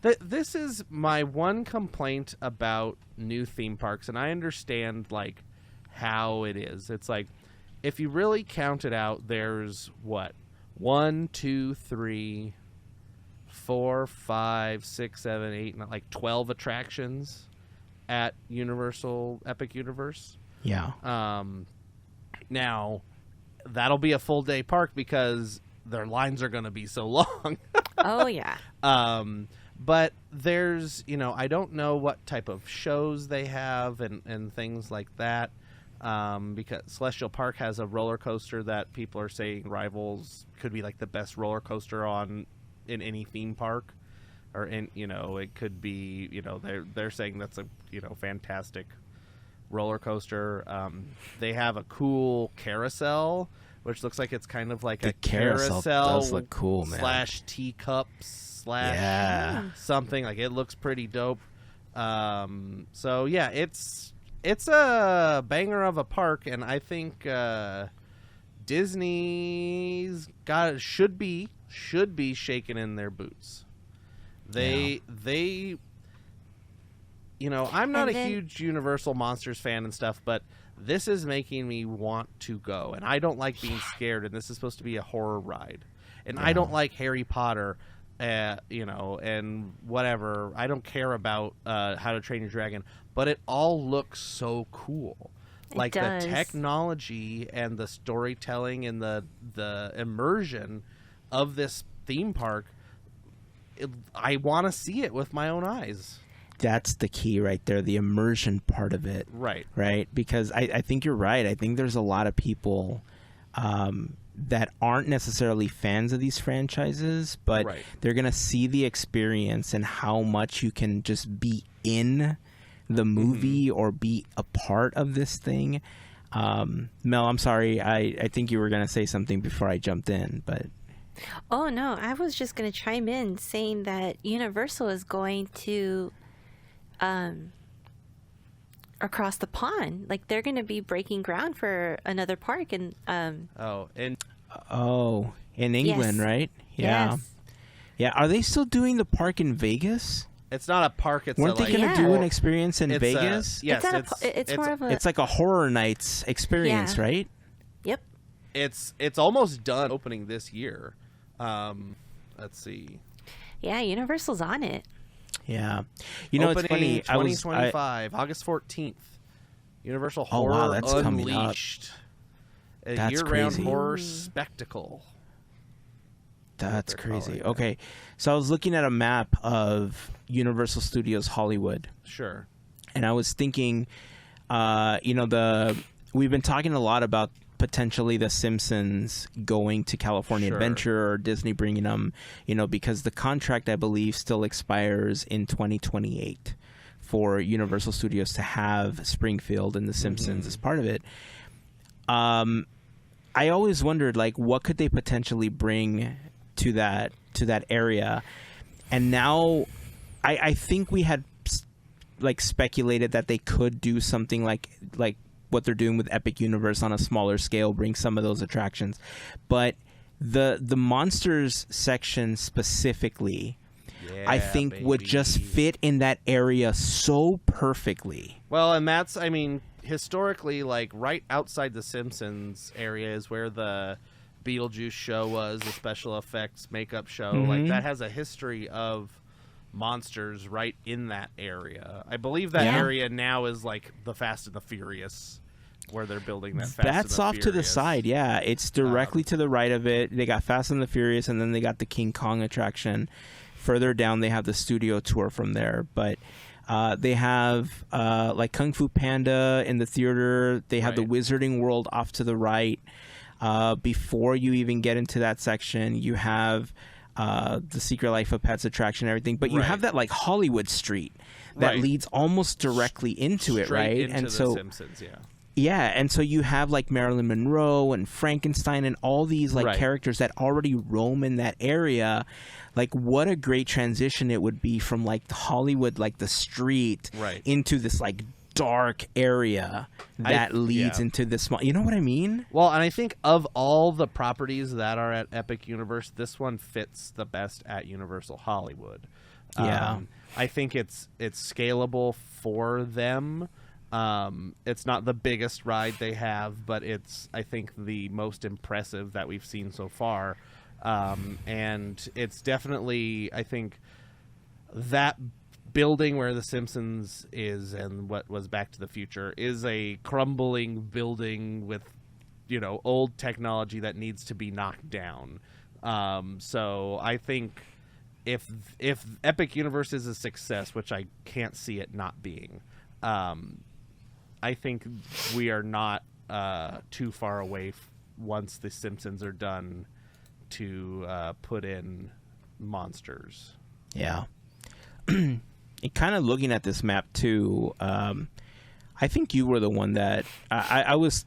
This is my one complaint about new theme parks, and I understand like how it is. It's like if you really count it out, there's what 1, 2, 3, 4, 5, 6, 7, 8, like 12 attractions at Universal Epic Universe. Yeah. Now that'll be a full day park because their lines are going to be so long. Oh yeah. But there's, I don't know what type of shows they have and things like that. Because Celestial Park has a roller coaster that people are saying rivals could be like the best roller coaster in any theme park, or it could be, they're saying that's a, fantastic roller coaster. They have a cool carousel, which looks like it's kind of like The a carousel does look cool, man. / teacups / Yeah. something. Like it looks pretty dope. So yeah, it's a banger of a park, and I think Disney's should be shaking in their boots. They I'm not a huge Universal Monsters fan and stuff, but this is making me want to go, and I don't like being scared, and this is supposed to be a horror ride, and I don't like Harry Potter, and whatever. I don't care about How to Train Your Dragon, but it all looks so cool. Like the technology and the storytelling and the immersion of this theme park, I want to see it with my own eyes. That's the key right there, the immersion part of it. Right? Because I think you're right. I think there's a lot of people that aren't necessarily fans of these franchises, but they're going to see the experience and how much you can just be in the movie or be a part of this thing. Mel, I'm sorry. I think you were going to say something before I jumped in, but... Oh, no. I was just going to chime in saying that Universal is going to... across the pond, like they're going to be breaking ground for another park, and in England, yes. right? Yeah, yes. Yeah. Are they still doing the park in Vegas? It's not a park. It's weren't they going to do an experience in Vegas? Yes, it's more of a. It's like a horror nights experience, right? Yep. It's almost done opening this year. Let's see. Yeah, Universal's on it. Yeah, opening it's funny. 2025, August 14th. Universal Horror that's Unleashed. Coming up. A year-round crazy. horror spectacle. That's crazy. Okay, so I was looking at a map of Universal Studios Hollywood. Sure. And I was thinking, we've been talking a lot about potentially the Simpsons going to California Adventure or Disney bringing them, because the contract, I believe, still expires in 2028 for Universal Studios to have Springfield and the Simpsons as part of it. I always wondered, like, what could they potentially bring to that area? And now I think we had like speculated that they could do something like what they're doing with Epic Universe on a smaller scale, bring some of those attractions. But the monsters section specifically, I think would just fit in that area so perfectly. Well, and that's, historically, like right outside the Simpsons area is where the Beetlejuice show was, the special effects makeup show. Like that has a history of monsters right in that area. I believe that area now is like the Fast and the Furious, where they're building that Fast and the Furious. That's off to the side, yeah. It's directly to the right of it. They got Fast and the Furious, and then they got the King Kong attraction. Further down, they have the studio tour from there. But they have like Kung Fu Panda in the theater. They have the Wizarding World off to the right. Before you even get into that section, you have the Secret Life of Pets attraction and everything, but you Right. have that like Hollywood street that Right. leads almost directly into it, Straight right? into And the so Simpsons, yeah. yeah, and so you have like Marilyn Monroe and Frankenstein and all these like Right. characters that already roam in that area. Like, what a great transition it would be from like the Hollywood, like the street, Right. into this like dark area that leads yeah. into this small. You know what I mean? Well, and I think of all the properties that are at Epic Universe, this one fits the best at Universal Hollywood. Yeah. I think it's scalable for them. It's not the biggest ride they have, but it's, I think, the most impressive that we've seen so far. And it's definitely, I think, that building where the Simpsons is and what was Back to the Future is a crumbling building with, old technology that needs to be knocked down. So I think if Epic Universe is a success, which I can't see it not being, I think we are not too far away once the Simpsons are done to put in monsters. Yeah. Kind of looking at this map too, I think you were the one that I was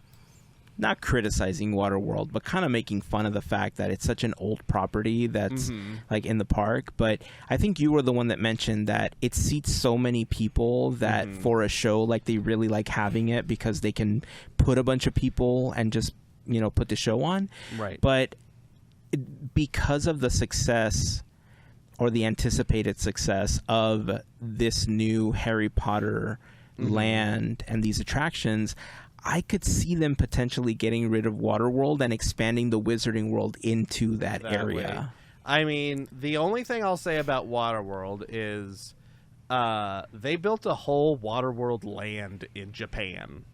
not criticizing Waterworld, but kind of making fun of the fact that it's such an old property that's like in the park. But I think you were the one that mentioned that it seats so many people that for a show, like they really like having it because they can put a bunch of people and just, put the show on. Right. But because of the success or the anticipated success of this new Harry Potter land and these attractions, I could see them potentially getting rid of Waterworld and expanding the Wizarding World into that area. Way. I mean, the only thing I'll say about Waterworld is they built a whole Waterworld land in Japan.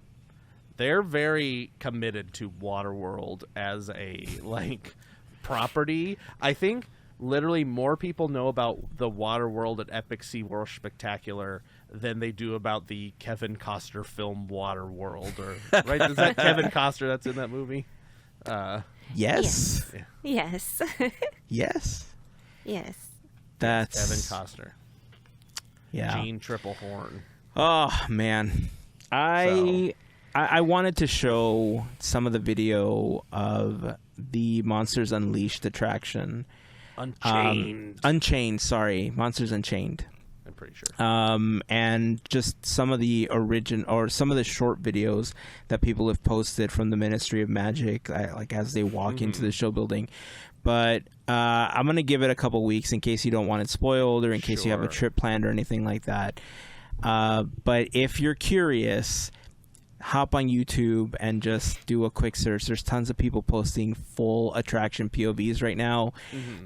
They're very committed to Waterworld as a property. I think literally more people know about the Waterworld at Epic SeaWorld Spectacular than they do about the Kevin Costner film Waterworld. Right? Is that Kevin Costner that's in that movie? Yes. Yes. Yes. Yes. That's Kevin Costner. Yeah. Gene Triplehorn. Oh man, I wanted to show some of the video of the Monsters Unleashed attraction. Unchained. Sorry, Monsters Unchained. I'm pretty sure. And just some of the some of the short videos that people have posted from the Ministry of Magic, like as they walk into the show building. But I'm gonna give it a couple weeks in case you don't want it spoiled or in case you have a trip planned or anything like that. But if you're curious, hop on YouTube and just do a quick search. There's tons of people posting full attraction POVs right now.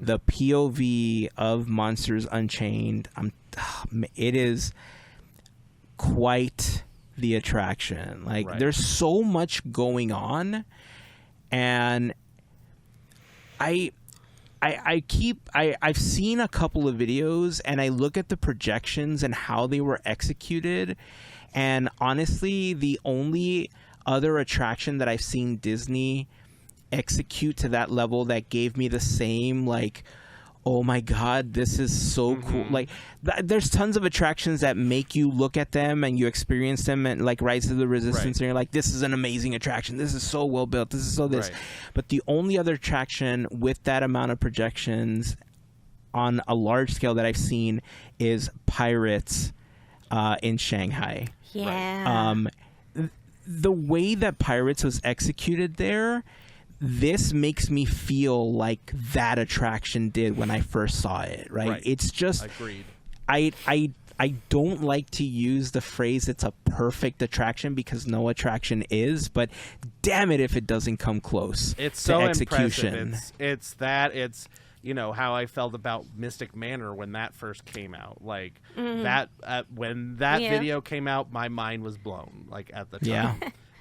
The POV of Monsters Unchained, it is quite the attraction. There's so much going on, and I've seen a couple of videos and I look at the projections and how they were executed, and honestly the only other attraction that I've seen Disney execute to that level that gave me the same oh my god, this is so cool. There's tons of attractions that make you look at them and you experience them, and Rise of the Resistance, and you're like, this is an amazing attraction. This is so well built. This is so this. Right. But the only other attraction with that amount of projections on a large scale that I've seen is Pirates in Shanghai. Yeah. The way that Pirates was executed there, this makes me feel like that attraction did when I first saw it, right? It's just, agreed. I don't like to use the phrase it's a perfect attraction because no attraction is, but damn it if it doesn't come close. It's to so execution. impressive. It's how I felt about Mystic Manor when that first came out. That when that video came out, my mind was blown at the time. Yeah.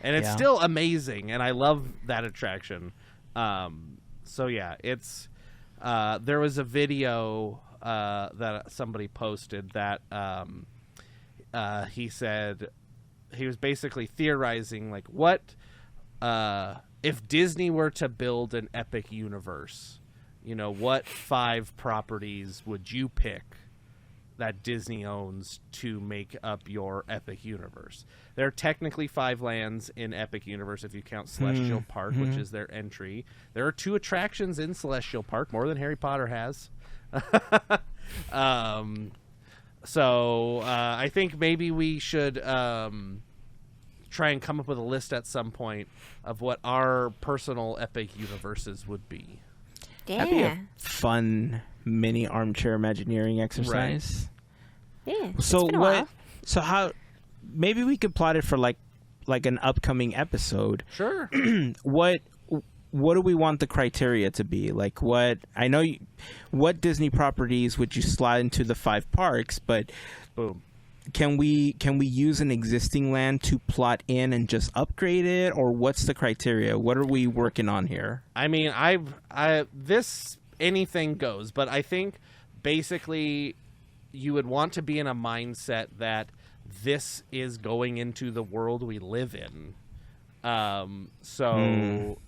And it's still amazing, and I love that attraction. So yeah, it's there was a video that somebody posted that he said he was basically theorizing what if Disney were to build an epic universe, what 5 properties would you pick that Disney owns to make up your Epic Universe? There are technically 5 lands in Epic Universe if you count Celestial Park, which is their entry. There are 2 attractions in Celestial Park, more than Harry Potter has. So I think maybe we should try and come up with a list at some point of what our personal Epic Universes would be. Yeah. That'd be a fun mini armchair Imagineering exercise. Yeah. So it's been a what? while. So how? Maybe we could plot it for like an upcoming episode. Sure. What do we want the criteria to be? Like what? I know what Disney properties would you slide into the 5 parks, but Boom. can we use an existing land to plot in and just upgrade it, or what's the criteria? What are we working on here? I mean, this anything goes, but I think basically you would want to be in a mindset that this is going into the world we live in.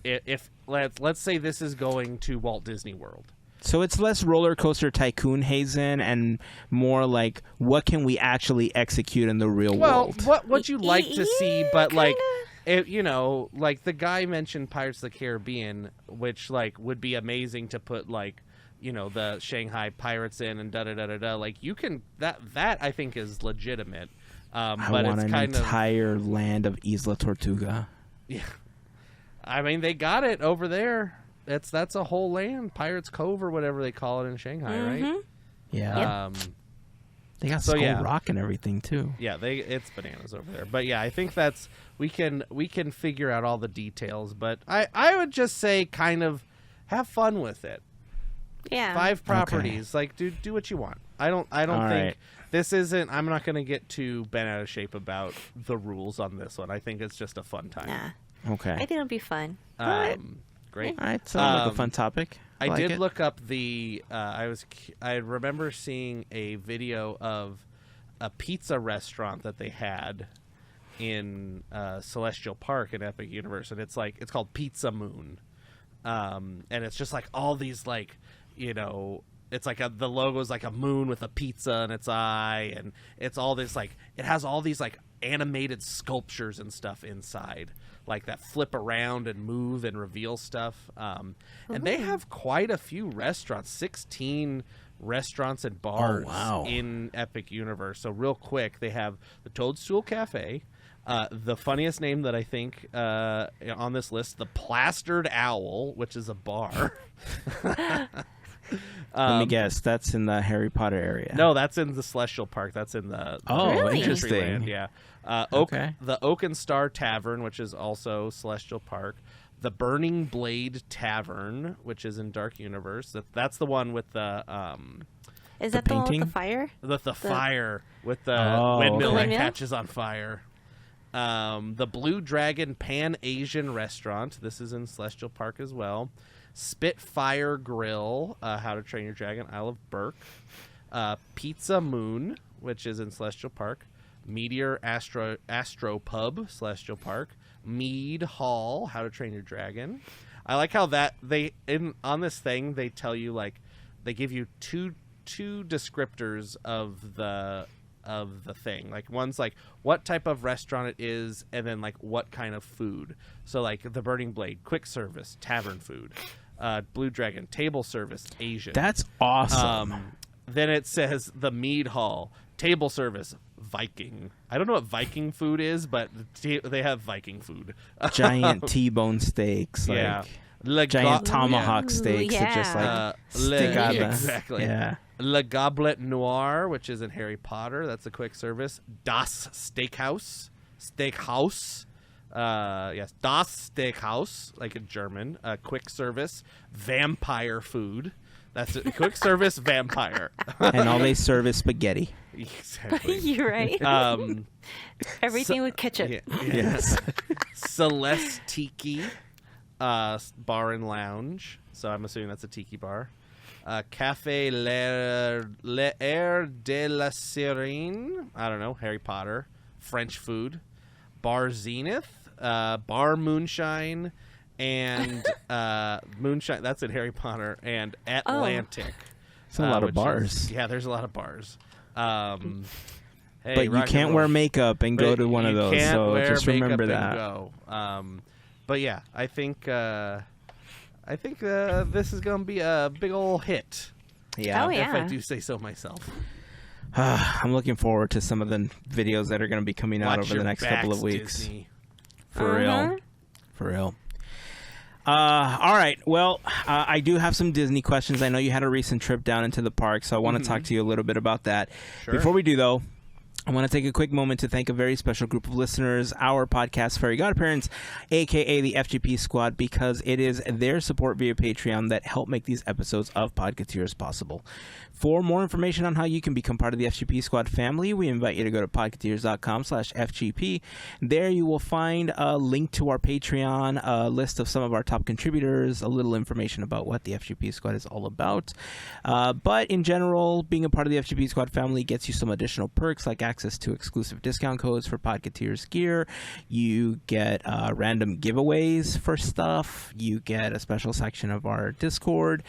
If let's say this is going to Walt Disney World. So it's less roller coaster tycoon Heyzen and more like what can we actually execute in the real world? What you like to see, but kinda. like the guy mentioned Pirates of the Caribbean, which like would be amazing to put like the Shanghai Pirates in and da. Like you can that I think is legitimate. I but want it's an kind of entire land of Isla Tortuga. yeah. I mean, they got it over there. That's a whole land, Pirates Cove or whatever they call it in Shanghai, right? Yeah. They got So, Skull yeah. Rock and everything too. Yeah, it's bananas over there. But yeah, I think we can figure out all the details. But I would just say kind of have fun with it. Yeah. 5 properties, like do what you want. I don't All think right. this isn't. I'm not going to get too bent out of shape about the rules on this one. I think it's just a fun time. Nah. Okay. I think it'll be fun. Great. All right. Sounds like a fun topic. I like did it. look up the. I remember seeing a video of a pizza restaurant that they had in Celestial Park in Epic Universe, and it's called Pizza Moon, and it's just like all these like it's like the logo is like a moon with a pizza in its eye, and it's all this like it has all these like animated sculptures and stuff inside, like that flip around and move and reveal stuff. And they have quite a few restaurants, 16 restaurants and bars in Epic Universe. So real quick, they have the Toadstool Cafe, the funniest name that I think on this list, the Plastered Owl, which is a bar. Let me guess. That's in the Harry Potter area. No, that's in the Celestial Park. That's in the Really? Interesting. Land, yeah. Okay. The Oak and Star Tavern, which is also Celestial Park. The Burning Blade Tavern, which is in Dark Universe. That's the one with the Is that the one with painting? the fire? the fire with the Oh, windmill okay. that Windmill? catches on fire. The Blue Dragon Pan Asian Restaurant. This is in Celestial Park as well. Spitfire Grill, How to Train Your Dragon, Isle of Berk. Pizza Moon, which is in Celestial Park. Meteor Astro Pub, Celestial Park. Mead Hall, How to Train Your Dragon. I like how that on this thing they tell you like they give you two descriptors of the thing. Like one's like what type of restaurant it is, and then like what kind of food. So like the Burning Blade, quick service, tavern food. Blue Dragon, table service, Asian. That's awesome. Then it says the Mead Hall, table service, Viking. I don't know what Viking food is, but they have Viking food. Giant T-bone steaks. Like, yeah. giant tomahawk steaks that just yeah. like stick out the... Exactly. Yeah. Le Goblet Noir, which is in Harry Potter. That's a quick service. Das Steakhouse. Yes, Das Steakhouse, like in German. Quick service. Vampire food. That's a quick service vampire. And all they serve is spaghetti. Exactly. You're right. Everything with ketchup. Yeah. Yes. Celeste Tiki Bar and Lounge. So I'm assuming that's a tiki bar. Café L'Air de la Sirène. I don't know. Harry Potter. French food. Bar Zenith. Bar Moonshine. and Moonshine. That's in Harry Potter and Atlantic. It's a lot of which bars. Yeah, there's a lot of bars. Hey, But you rock and can't roll. wear makeup and go to one of You those. can't So wear just remember makeup that. and go. But yeah, I think this is gonna be a big ol' hit. Yeah. Oh, yeah. If I do say so myself. I'm looking forward to some of the videos that are going to be coming out Watch over the your next couple of backs, weeks. Disney. For real. For real. All right. Well, I do have some Disney questions. I know you had a recent trip down into the park, so I want to talk to you a little bit about that. Sure. Before we do, though, I want to take a quick moment to thank a very special group of listeners, our podcast, Fairy Godparents, a.k.a. the FGP Squad, because it is their support via Patreon that help make these episodes of Podketeers possible. For more information on how you can become part of the FGP Squad family, we invite you to go to podketeers.com/FGP. There you will find a link to our Patreon, a list of some of our top contributors, a little information about what the FGP Squad is all about. But in general, being a part of the FGP Squad family gets you some additional perks like access to exclusive discount codes for Podketeers gear. You get random giveaways for stuff. You get a special section of our Discord.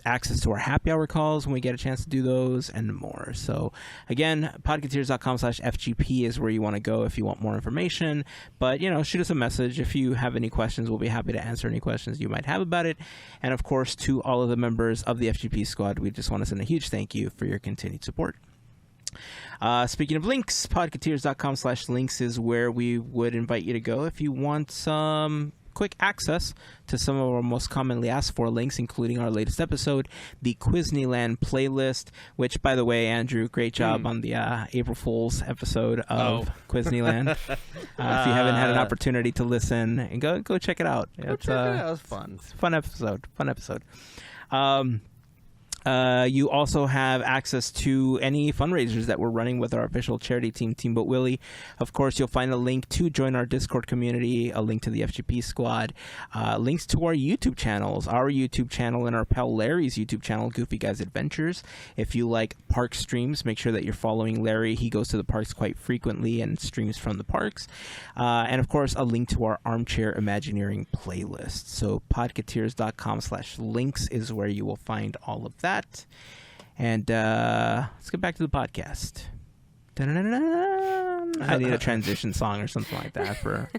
Access to our happy hour calls when we get a chance to do those, and more. So again, podketeers.com/FGP is where you want to go if you want more information. But shoot us a message if you have any questions. We'll be happy to answer any questions you might have about it. And of course, to all of the members of the FGP Squad, we just want to send a huge thank you for your continued support. Speaking of links, podketeers.com/links is where we would invite you to go if you want some quick access to some of our most commonly asked for links, including our latest episode, the Quizneyland playlist, which, by the way, Andrew, great job on the April Fool's episode of Quizneyland. If you haven't had an opportunity to listen, and go check it out. It's check it out. It was fun. It's a fun episode. You also have access to any fundraisers that we're running with our official charity team, Team Boat Willie. Of course, you'll find a link to join our Discord community, a link to the FGP Squad, links to our YouTube channels, our YouTube channel and our pal Larry's YouTube channel, Goofy Guys Adventures. If you like park streams, make sure that you're following Larry. He goes to the parks quite frequently and streams from the parks. And of course, a link to our Armchair Imagineering playlist. So podketeers.com/links is where you will find all of that. And let's get back to the podcast. I need a transition song or something like that for.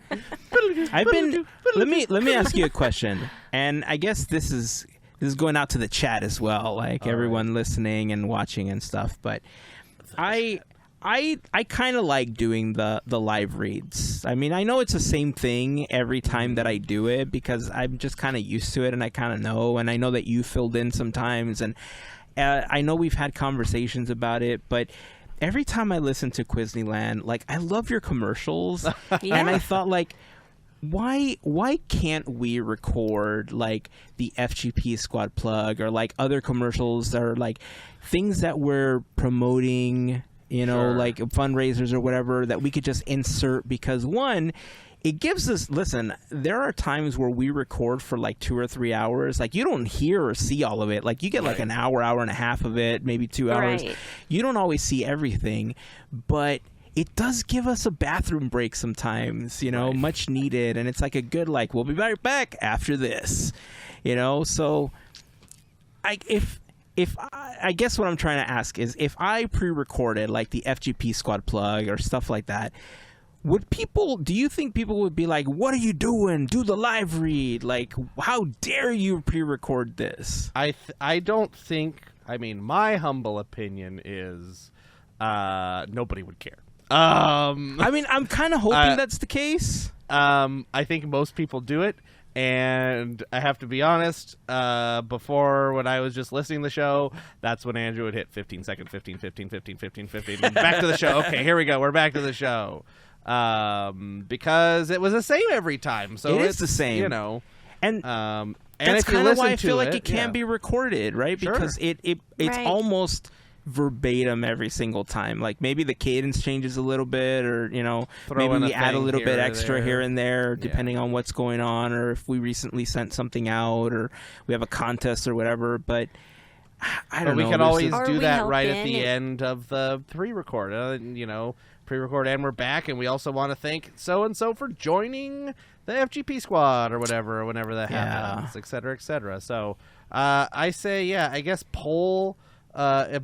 Let me ask you a question, and I guess this is going out to the chat as well, like everyone listening and watching and stuff. But I kind of like doing the live reads. I mean, I know it's the same thing every time that I do it because I'm just kind of used to it and I kind of know. And I know that you filled in sometimes. And I know we've had conversations about it. But every time I listen to Quizneyland, like, I love your commercials. Yeah. And I thought, like, why can't we record, like, the FGP Squad plug or, like, other commercials that are, like, things that we're promoting, Sure. like fundraisers or whatever that we could just insert because one, it gives us, listen, there are times where we record for like 2 or 3 hours. Like you don't hear or see all of it. Like you get like an hour and a half of it, maybe 2 hours. Right. You don't always see everything, but it does give us a bathroom break sometimes, Right. much needed. And it's like a good, like, we'll be right back after this, so if I guess what I'm trying to ask is if I pre-recorded like the FGP Squad plug or stuff like that, do you think people would be like, what are you doing? Do the live read. Like, how dare you pre-record this? I don't think, my humble opinion is nobody would care. I'm kind of hoping that's the case. I think most people do it. And I have to be honest, before when I was just listening to the show, that's when Andrew would hit 15 seconds, 15, and back to the show. Okay, here we go. We're back to the show. Because it was the same every time. So It is the same. And and that's if you kind of why listen I feel to like it can be recorded, right? Sure. Because it's Right. almost verbatim every single time. Like maybe the cadence changes a little bit, or Throw maybe in we a add a thing little here bit or extra there. here and there, Yeah. depending on what's going on, or if we recently sent something out, or we have a contest or whatever. But I But don't we know. can There's always this- Or do we that help right at in the it. end of the pre-record. pre-record, and we're back, and we also want to thank so-and-so for joining the FGP Squad or whatever, whenever that happens, et cetera, et cetera. So I say, I guess poll,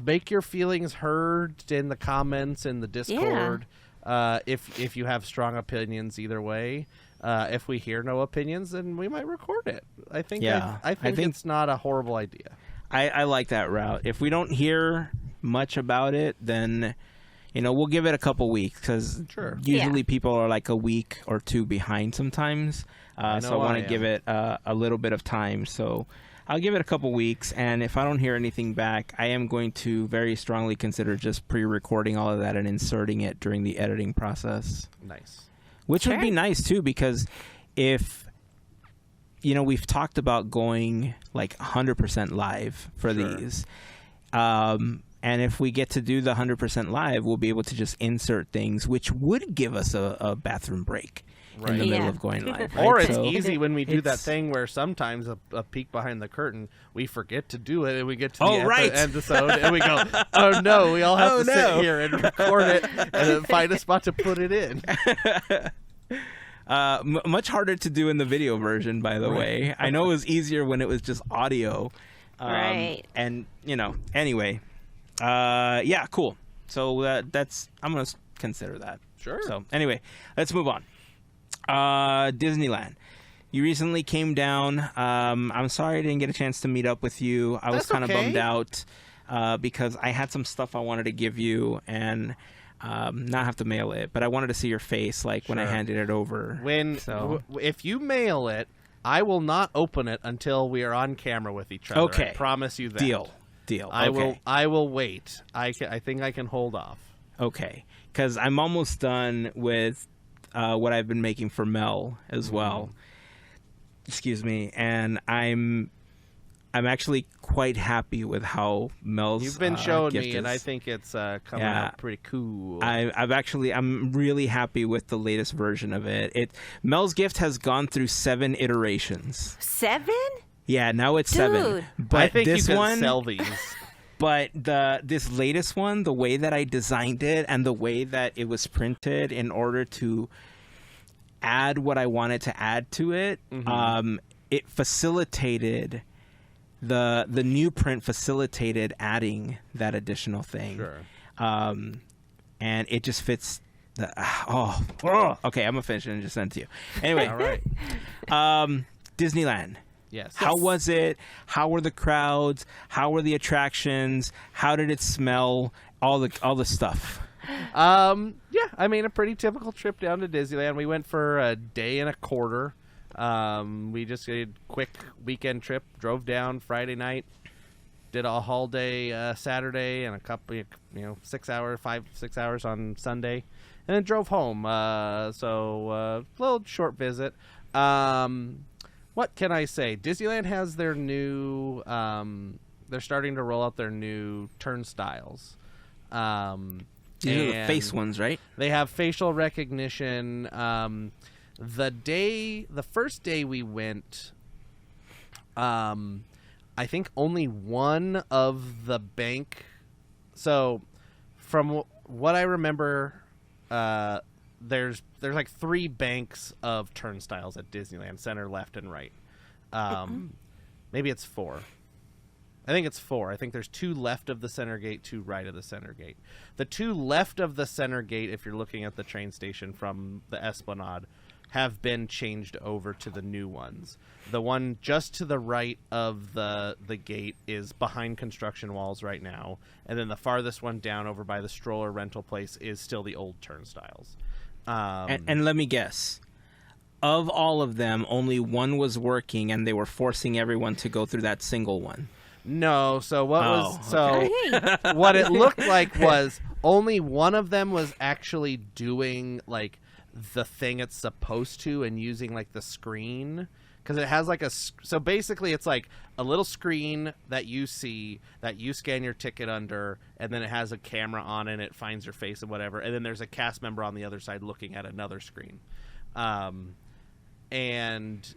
make your feelings heard in the comments in the Discord. If you have strong opinions either way. If we hear no opinions, then we might record it. I think I think it's not a horrible idea. I like that route. If we don't hear much about it, then we'll give it a couple weeks, because usually people are like a week or two behind sometimes. So I want to give it a little bit of time. So I'll give it a couple weeks, and if I don't hear anything back, I am going to very strongly consider just pre-recording all of that and inserting it during the editing process. Nice. Which would be nice too, because if we've talked about going like 100% live for these, and if we get to do the 100% live, we'll be able to just insert things, which would give us a bathroom break in the middle of going live. Right? Or it's easy when we do that thing where sometimes a peek behind the curtain, we forget to do it, and we get to the episode, and we go, oh no, we all have to sit here and record it, and then find a spot to put it in. Much harder to do in the video version, by the way. I know it was easier when it was just audio. Right. And, anyway. Cool. So I'm going to consider that. Sure. So anyway, let's move on. Disneyland. You recently came down. I'm sorry I didn't get a chance to meet up with you. I was kind of bummed out because I had some stuff I wanted to give you and not have to mail it, but I wanted to see your face when I handed it over. If you mail it, I will not open it until we are on camera with each other. Okay. I promise you that. Deal. I will wait. I think I can hold off. Okay. Because I'm almost done with what I've been making for Mel as well. Excuse me. And I'm actually quite happy with how Mel's You've been showing gift me, is. And I think it's coming out pretty cool. I'm really happy with the latest version of it. Mel's gift has gone through 7 iterations. 7? Yeah, now it's 7. But I think this you can one, sell these. But this latest one, the way that I designed it and the way that it was printed in order to add what I wanted to add to it, it facilitated the new print facilitated adding that additional thing. Sure. And it just fits. Okay, I'm gonna finish it and just send it to you. Anyway, all right. Disneyland. Yes. How was it? How were the crowds? How were the attractions? How did it smell? All the stuff. A pretty typical trip down to Disneyland. We went for a day and a quarter. We just did a quick weekend trip. Drove down Friday night. Did a whole day Saturday and a couple, 6 hours on Sunday, and then drove home. So a little short visit. What can I say? Disneyland has their new. They're starting to roll out their new turnstiles. These are the face ones, right? They have facial recognition. The first day we went, I think only one of the bank. So, from what I remember, there's like 3 banks of turnstiles at Disneyland: center, left, and right. Maybe it's 4. I think it's 4. I think there's 2 left of the center gate, 2 right of the center gate. The 2 left of the center gate, if you're looking at the train station from the Esplanade, have been changed over to the new ones. The one just to the right of the gate is behind construction walls right now, and then the farthest one down over by the stroller rental place is still the old turnstiles. And let me guess. Of all of them, only one was working, and they were forcing everyone to go through that single one. No, so what it looked like was only one of them was actually doing like the thing it's supposed to and using like the screen, because it has like so basically it's like a little screen that you see that you scan your ticket under, and then it has a camera on it and it finds your face and whatever, and then there's a cast member on the other side looking at another screen. And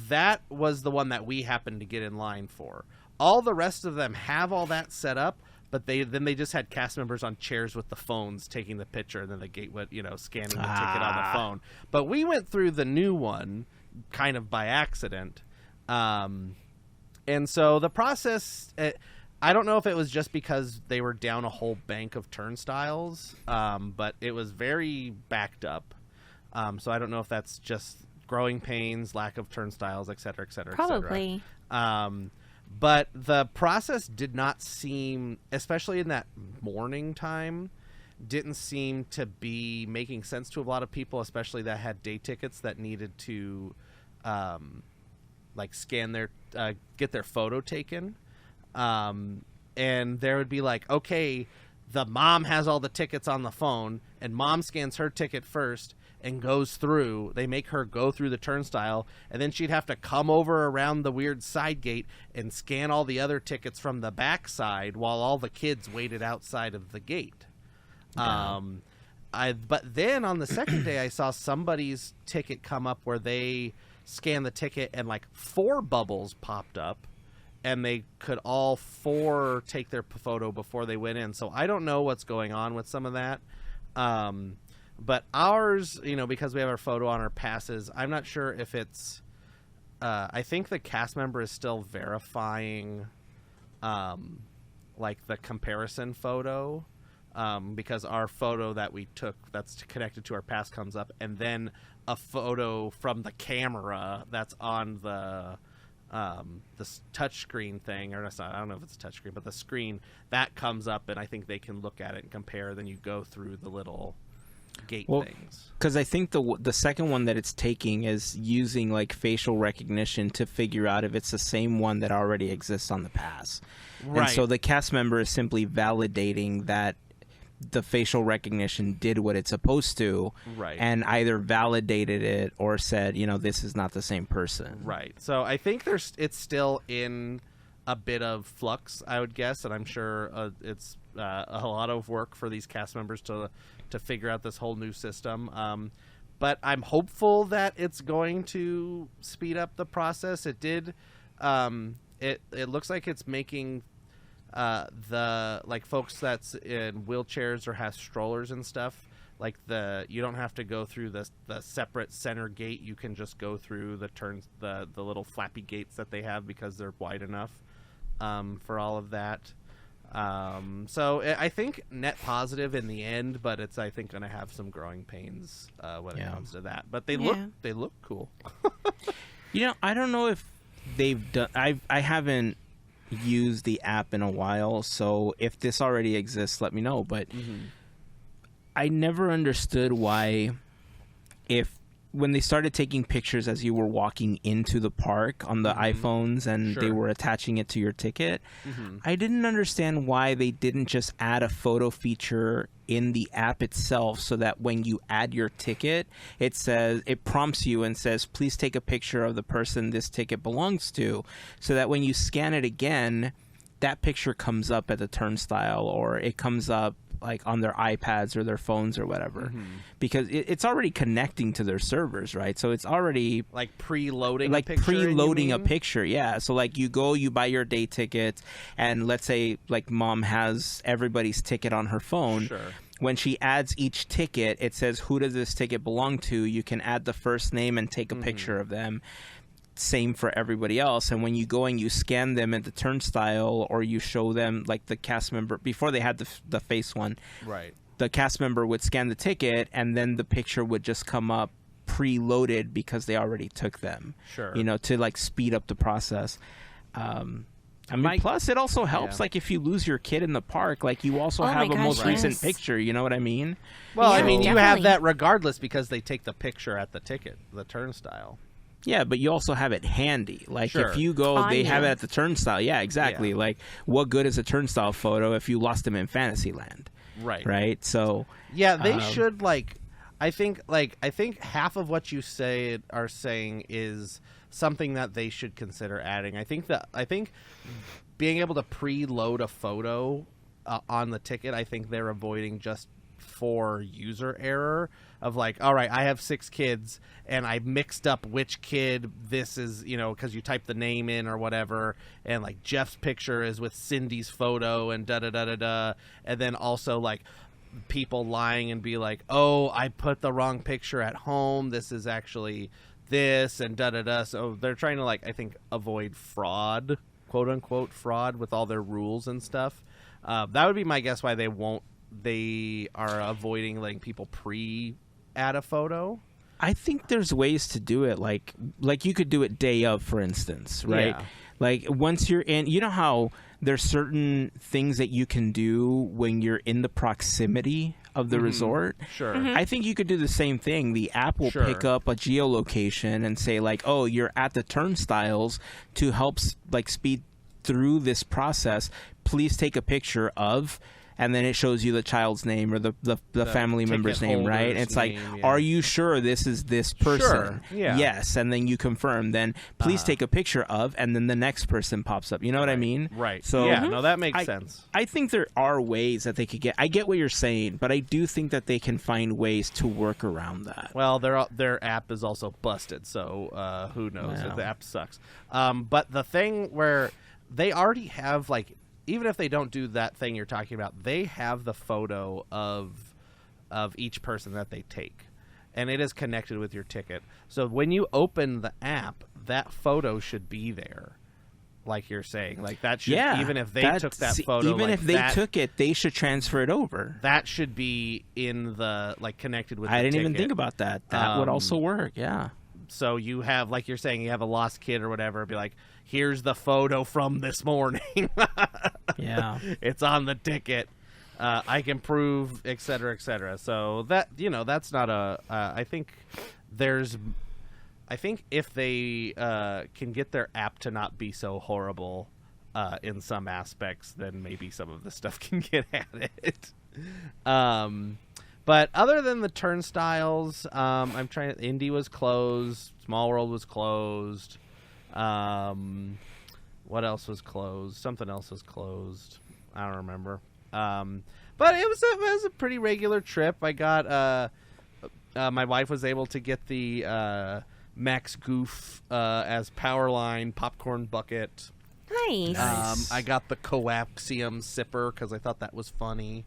that was the one that we happened to get in line for. All the rest of them have all that set up, but they just had cast members on chairs with the phones taking the picture, and then the gate would, scanning the ticket on the phone. But we went through the new one kind of by accident. And so the process, I don't know if it was just because they were down a whole bank of turnstiles, but it was very backed up. So I don't know if that's just growing pains, lack of turnstiles, et cetera, et cetera, Probably. et cetera. But the process did not seem, especially in that morning time, didn't seem to be making sense to a lot of people, especially that had day tickets that needed to scan their get their photo taken. And there would be like, okay, the mom has all the tickets on the phone, and mom scans her ticket first and goes through. They make her go through the turnstile, and then she'd have to come over around the weird side gate and scan all the other tickets from the back side while all the kids waited outside of the gate. Yeah. But then on the second day, I saw somebody's ticket come up where they scanned the ticket and like 4 bubbles popped up, and they could all 4 take their photo before they went in. So I don't know what's going on with some of that. But ours, because we have our photo on our passes, I'm not sure if it's I think the cast member is still verifying the comparison photo, because our photo that we took that's connected to our pass comes up, and then a photo from the camera that's on the touch screen thing, or not, I don't know if it's a touch screen, but the screen that comes up, and I think they can look at it and compare. Then you go through the little gate things. Because I think the second one that it's taking is using like facial recognition to figure out if it's the same one that already exists on the pass. Right. And so the cast member is simply validating that the facial recognition did what it's supposed to, right, and either validated it or said, this is not the same person. Right. So I think it's still in a bit of flux, I would guess, and I'm sure it's a lot of work for these cast members to figure out this whole new system. But I'm hopeful that it's going to speed up the process. It did. It looks like it's making the folks that's in wheelchairs or has strollers and stuff, you don't have to go through the separate center gate. You can just go through the little flappy gates that they have because they're wide enough for all of that. So I think net positive in the end, but it's, I think, going to have some growing pains when it comes to that. But they look cool. I don't know if they've done. I haven't used the app in a while, so if this already exists, let me know. But I never understood why, when they started taking pictures as you were walking into the park on the iPhones and they were attaching it to your ticket, I didn't understand why they didn't just add a photo feature in the app itself, so that when you add your ticket, it prompts you and says, please take a picture of the person this ticket belongs to, so that when you scan it again, that picture comes up at the turnstile, or it comes up on their iPads or their phones or whatever, because it's already connecting to their servers, right? So it's already preloading a picture. Yeah. So you buy your day ticket, and let's say mom has everybody's ticket on her phone. Sure. When she adds each ticket, it says, who does this ticket belong to? You can add the first name and take a picture of them. Same for everybody else. And when you go and you scan them at the turnstile, or you show them the cast member, before they had the face one, right, the cast member would scan the ticket, and then the picture would just come up preloaded because they already took them. Sure. To speed up the process. Plus it also helps if you lose your kid in the park, you also have a most recent picture, you know what I mean? Well, you have that regardless, because they take the picture at the ticket, the turnstile. Yeah, but you also have it handy. If you go, they have it at the turnstile. Yeah, exactly. Yeah. What good is a turnstile photo if you lost them in Fantasyland? Right. Right? So yeah, they should I think half of what you are saying is something that they should consider adding. I think being able to preload a photo on the ticket, I think they're avoiding just for user error of like, all right, I have 6 kids and I mixed up which kid this is, because you type the name in or whatever, and like Jeff's picture is with Cindy's photo and da-da-da-da-da, and then also like people lying and be like, oh, I put the wrong picture at home, this is actually this, and da-da-da. So they're trying to, like, I think, avoid fraud, quote-unquote fraud, with all their rules and stuff. That would be my guess why they are avoiding letting people pre-add a photo. I think there's ways to do it, like you could do it day of, for instance, right? Yeah. Like once you're in, you know how there's certain things that you can do when you're in the proximity of the resort. Sure. I think you could do the same thing. The app will Sure. pick up a geolocation and say like, oh, you're at the turnstiles, to help like speed through this process. Please take a picture of, and then it shows you the child's name or the family ticket member's name, right? And it's like, holder's name, yeah. are you sure this is this person? Sure, yeah. Yes, and then you confirm. Then please take a picture of, and then the next person pops up. You know what I mean? Right. So yeah, no, that makes sense. I think there are ways that they could get. I get what you're saying, but I do think that they can find ways to work around that. Well, their app is also busted, so who knows? Wow. The app sucks. But the thing where they already have, like, even if they don't do that thing you're talking about, they have the photo of each person that they take, and it is connected with your ticket. So when you open the app, that photo should be there, like you're saying. Like that should, even if they took that photo, even like if they took it, they should transfer it over. that should be in the, like, connected with. I the didn't even ticket. think about that. That would also work. Yeah. So you have, like you're saying, you have a lost kid or whatever, be like, here's the photo from this morning. Yeah. It's on the ticket. I can prove, et cetera, et cetera. So that, that's not a, I think if they can get their app to not be so horrible in some aspects, then maybe some of the stuff can get added. But other than the turnstiles, Indy was closed. Small World was closed. What else was closed? Something else was closed. I don't remember. But it was a pretty regular trip. I got my wife was able to get the Max Goof as Powerline popcorn bucket. Nice. I got the coaxium sipper because I thought that was funny.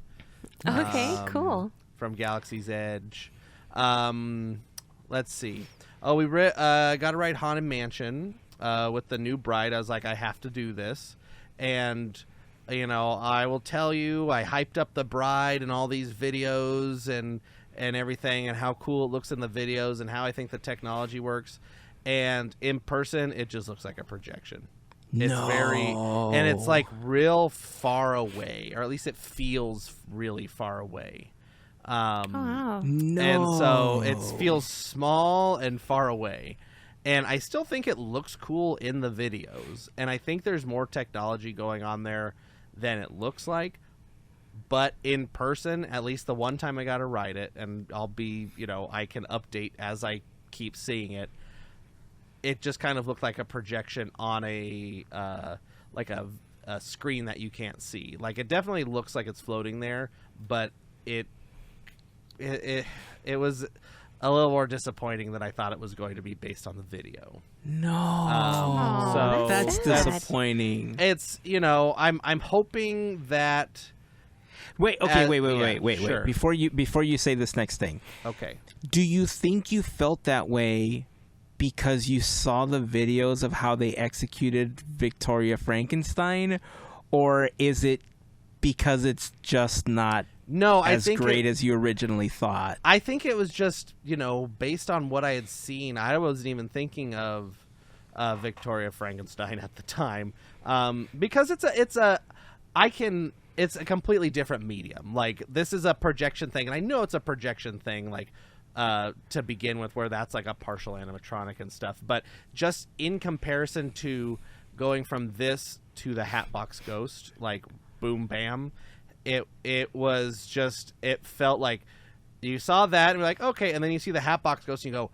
Okay, cool. From Galaxy's Edge. Let's see. Oh, we got to ride Haunted Mansion with the new bride. I was like, I have to do this. And, I will tell you, I hyped up the bride and all these videos and everything, and how cool it looks in the videos and how I think the technology works. And in person, it just looks like a projection. It's and it's like real far away, or at least it feels really far away. Wow. No. And so it feels small and far away. And I still think it looks cool in the videos. And I think there's more technology going on there than it looks like. But in person, at least the one time I got to ride it, and I'll be, I can update as I keep seeing it. It just kind of looked like a projection on a screen that you can't see. Like, it definitely looks like it's floating there, but it was a little more disappointing than I thought it was going to be based on the video. No. So that's sad. disappointing. It's, I'm hoping that. Wait. Okay. Wait. Sure. Before you say this next thing, Okay. do you think you felt that way because you saw the videos of how they executed Victoria Frankenstein, or is it because it's just not as great as you originally thought? I think it was just, based on what I had seen, I wasn't even thinking of Victoria Frankenstein at the time, because it's a completely different medium. Like, this is a projection thing, and I know it's a projection thing, like, to begin with, where that's like a partial animatronic and stuff. But just in comparison to going from this to the Hatbox Ghost, like, boom, bam, it was just, it felt like you saw that and you're like, okay, and then you see the Hatbox Ghost and you go,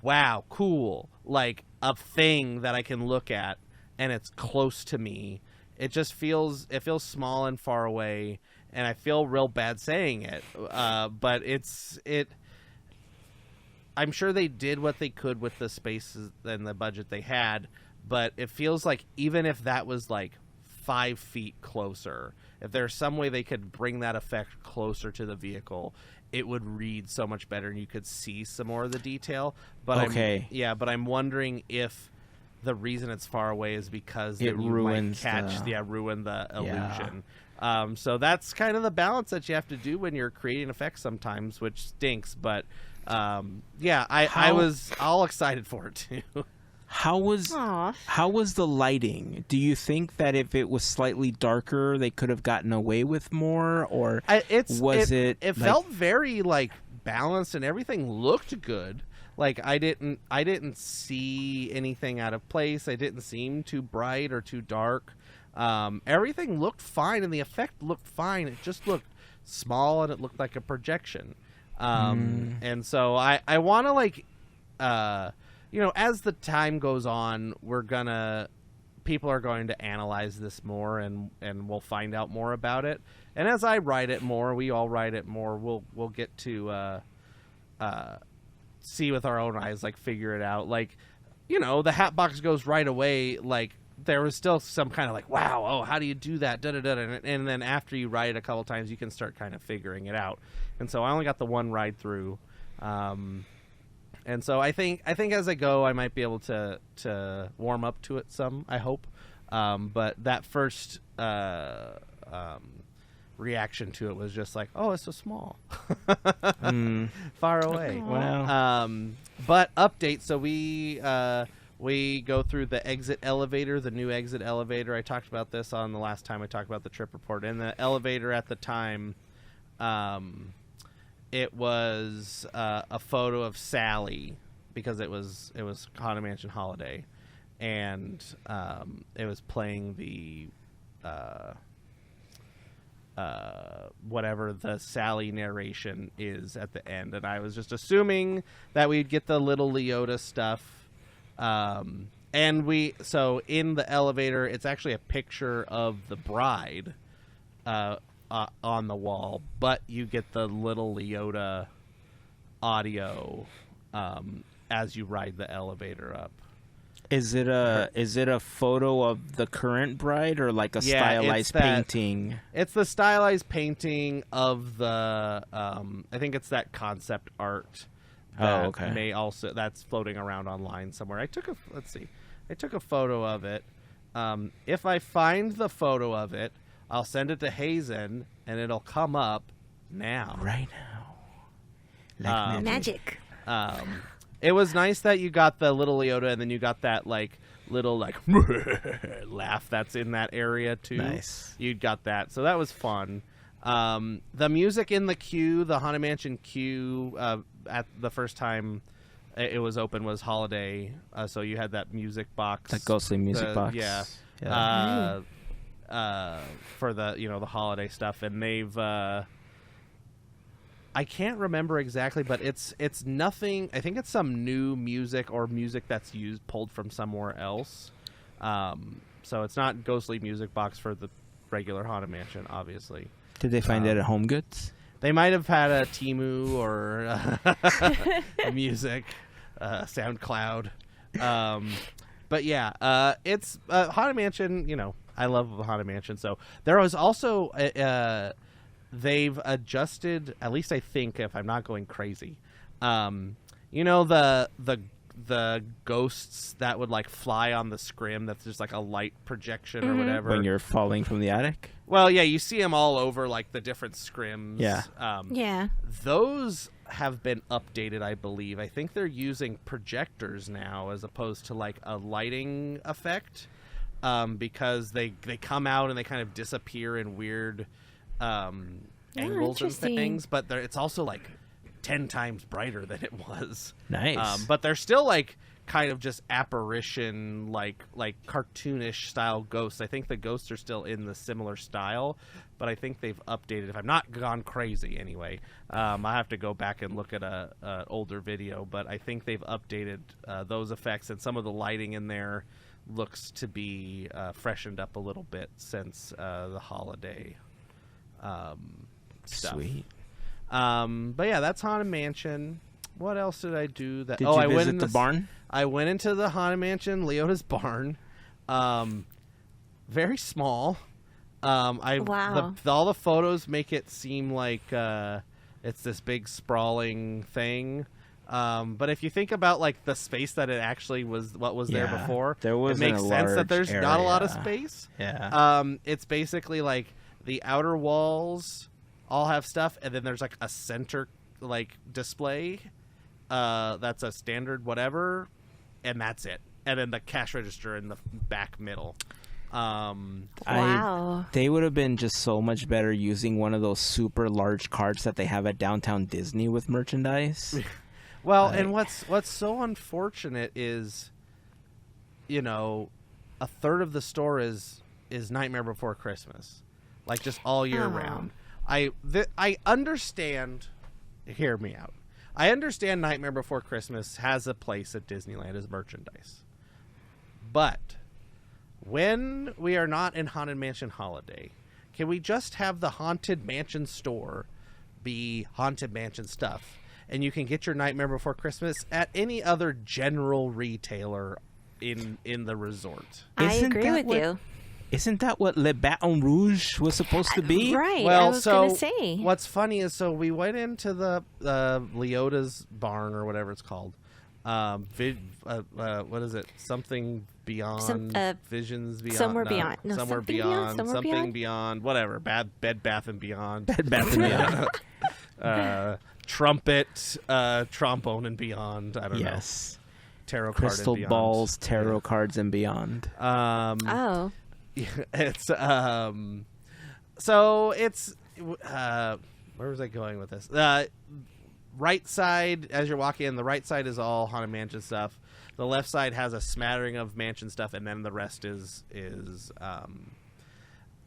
wow, cool, like a thing that I can look at and it's close to me. It just feels small and far away, I feel real bad saying it, but I'm sure they did what they could with the spaces and the budget they had, but it feels like even if that was like 5 feet closer, if there's some way they could bring that effect closer to the vehicle, it would read so much better and you could see some more of the detail. But but I'm wondering if the reason it's far away is because it ruins ruin the illusion. So that's kind of the balance that you have to do when you're creating effects sometimes, which stinks, but I was all excited for it too. How was the lighting? Do you think that if it was slightly darker, they could have gotten away with more, or it felt very like balanced and everything looked good. Like I didn't see anything out of place. I didn't seem too bright or too dark. Everything looked fine, and the effect looked fine. It just looked small, and it looked like a projection. And so I want to like, as the time goes on, people are going to analyze this more, and we'll find out more about it. And as I write it more, we all write it more. We'll get to see with our own eyes, like figure it out. Like, the hat box goes right away. Like there was still some kind of like, wow, oh, how do you do that? Da da da. And then after you write it a couple times, you can start kind of figuring it out. And so I only got the one ride through. And so I think as I go, I might be able to warm up to it some, I hope. But that first reaction to it was just like, oh, it's so small. Far away. Wow. But update, so we go through the exit elevator, the new exit elevator. I talked about this on the last time I talked about the trip report. And the elevator at the time, it was a photo of Sally, because it was Haunted Mansion Holiday, and it was playing the whatever the Sally narration is at the end, and I was just assuming that we'd get the little Leota stuff. So in the elevator, it's actually a picture of the bride on the wall, but you get the little Leota audio as you ride the elevator up. Is it a photo of the current bride, or like a stylized painting? It's the stylized painting of the I think it's that concept art. That's floating around online somewhere. I took a photo of it. If I find the photo of it, I'll send it to Heyzen, and it'll come up now. Right now. Like magic. It was nice that you got the little Leota, and then you got that like little like laugh that's in that area too. Nice. You got that, so that was fun. The music in the queue, the Haunted Mansion queue, at the first time it was open was Holiday, so you had that music box, that ghostly music box. Yeah. For the the holiday stuff, and they've I can't remember exactly, but it's nothing. I think it's some new music or music that's pulled from somewhere else. So it's not ghostly music box for the regular Haunted Mansion, obviously. Did they find it at Home Goods? They might have had a Temu or a music, SoundCloud. But yeah, it's Haunted Mansion. I love Haunted Mansion. So there was also they've adjusted, at least I think, if I'm not going crazy. The ghosts that would like fly on the scrim, that's just like a light projection or whatever. When you're falling from the attic? Well, yeah, you see them all over like the different scrims. Yeah. Yeah. Those have been updated, I believe. I think they're using projectors now as opposed to like a lighting effect, because they come out and they kind of disappear in weird angles and things, but it's also like 10 times brighter than it was. Nice. But they're still like kind of just apparition, like cartoonish style ghosts. I think the ghosts are still in the similar style, but I think they've updated. If I'm not gone crazy, anyway, I have to go back and look at a older video. But I think they've updated those effects, and some of the lighting in there looks to be freshened up a little bit since the holiday stuff. Sweet. But yeah, that's Haunted Mansion. What else did I do? Did you visit the barn? I went into the Haunted Mansion, Leota's barn. Very small. Wow. All the photos make it seem like it's this big sprawling thing. But if you think about like the space that it actually was, what was there before, there it makes sense that there's not a lot of space. Yeah. It's basically like the outer walls all have stuff, and then there's like a center like display that's a standard whatever, and that's it. And then the cash register in the back middle. Wow. They would have been just so much better using one of those super large carts that they have at Downtown Disney with merchandise. Well, and what's so unfortunate is, you know, a third of the store is Nightmare Before Christmas, like just all year round. I understand. Hear me out. I understand Nightmare Before Christmas has a place at Disneyland as merchandise, but when we are not in Haunted Mansion Holiday, can we just have the Haunted Mansion store be Haunted Mansion stuff? And you can get your Nightmare Before Christmas at any other general retailer in the resort. I agree with you. Isn't that what Le Baton Rouge was supposed to be? Right. Well, I was going to say. What's funny is, so we went into the Leota's barn or whatever it's called. What is it? Something Beyond, Visions Beyond, Somewhere Beyond, no, Somewhere Beyond, Something Beyond, whatever. Bed Bath and Beyond, Bed Bath and Beyond. Trumpet, Trombone and Beyond. I don't know. Tarot card Crystal and beyond. balls, tarot cards and beyond. It's so it's where was I going with this? Right side, as you're walking in, the right side is all Haunted Mansion stuff. The left side has a smattering of Mansion stuff, and then the rest is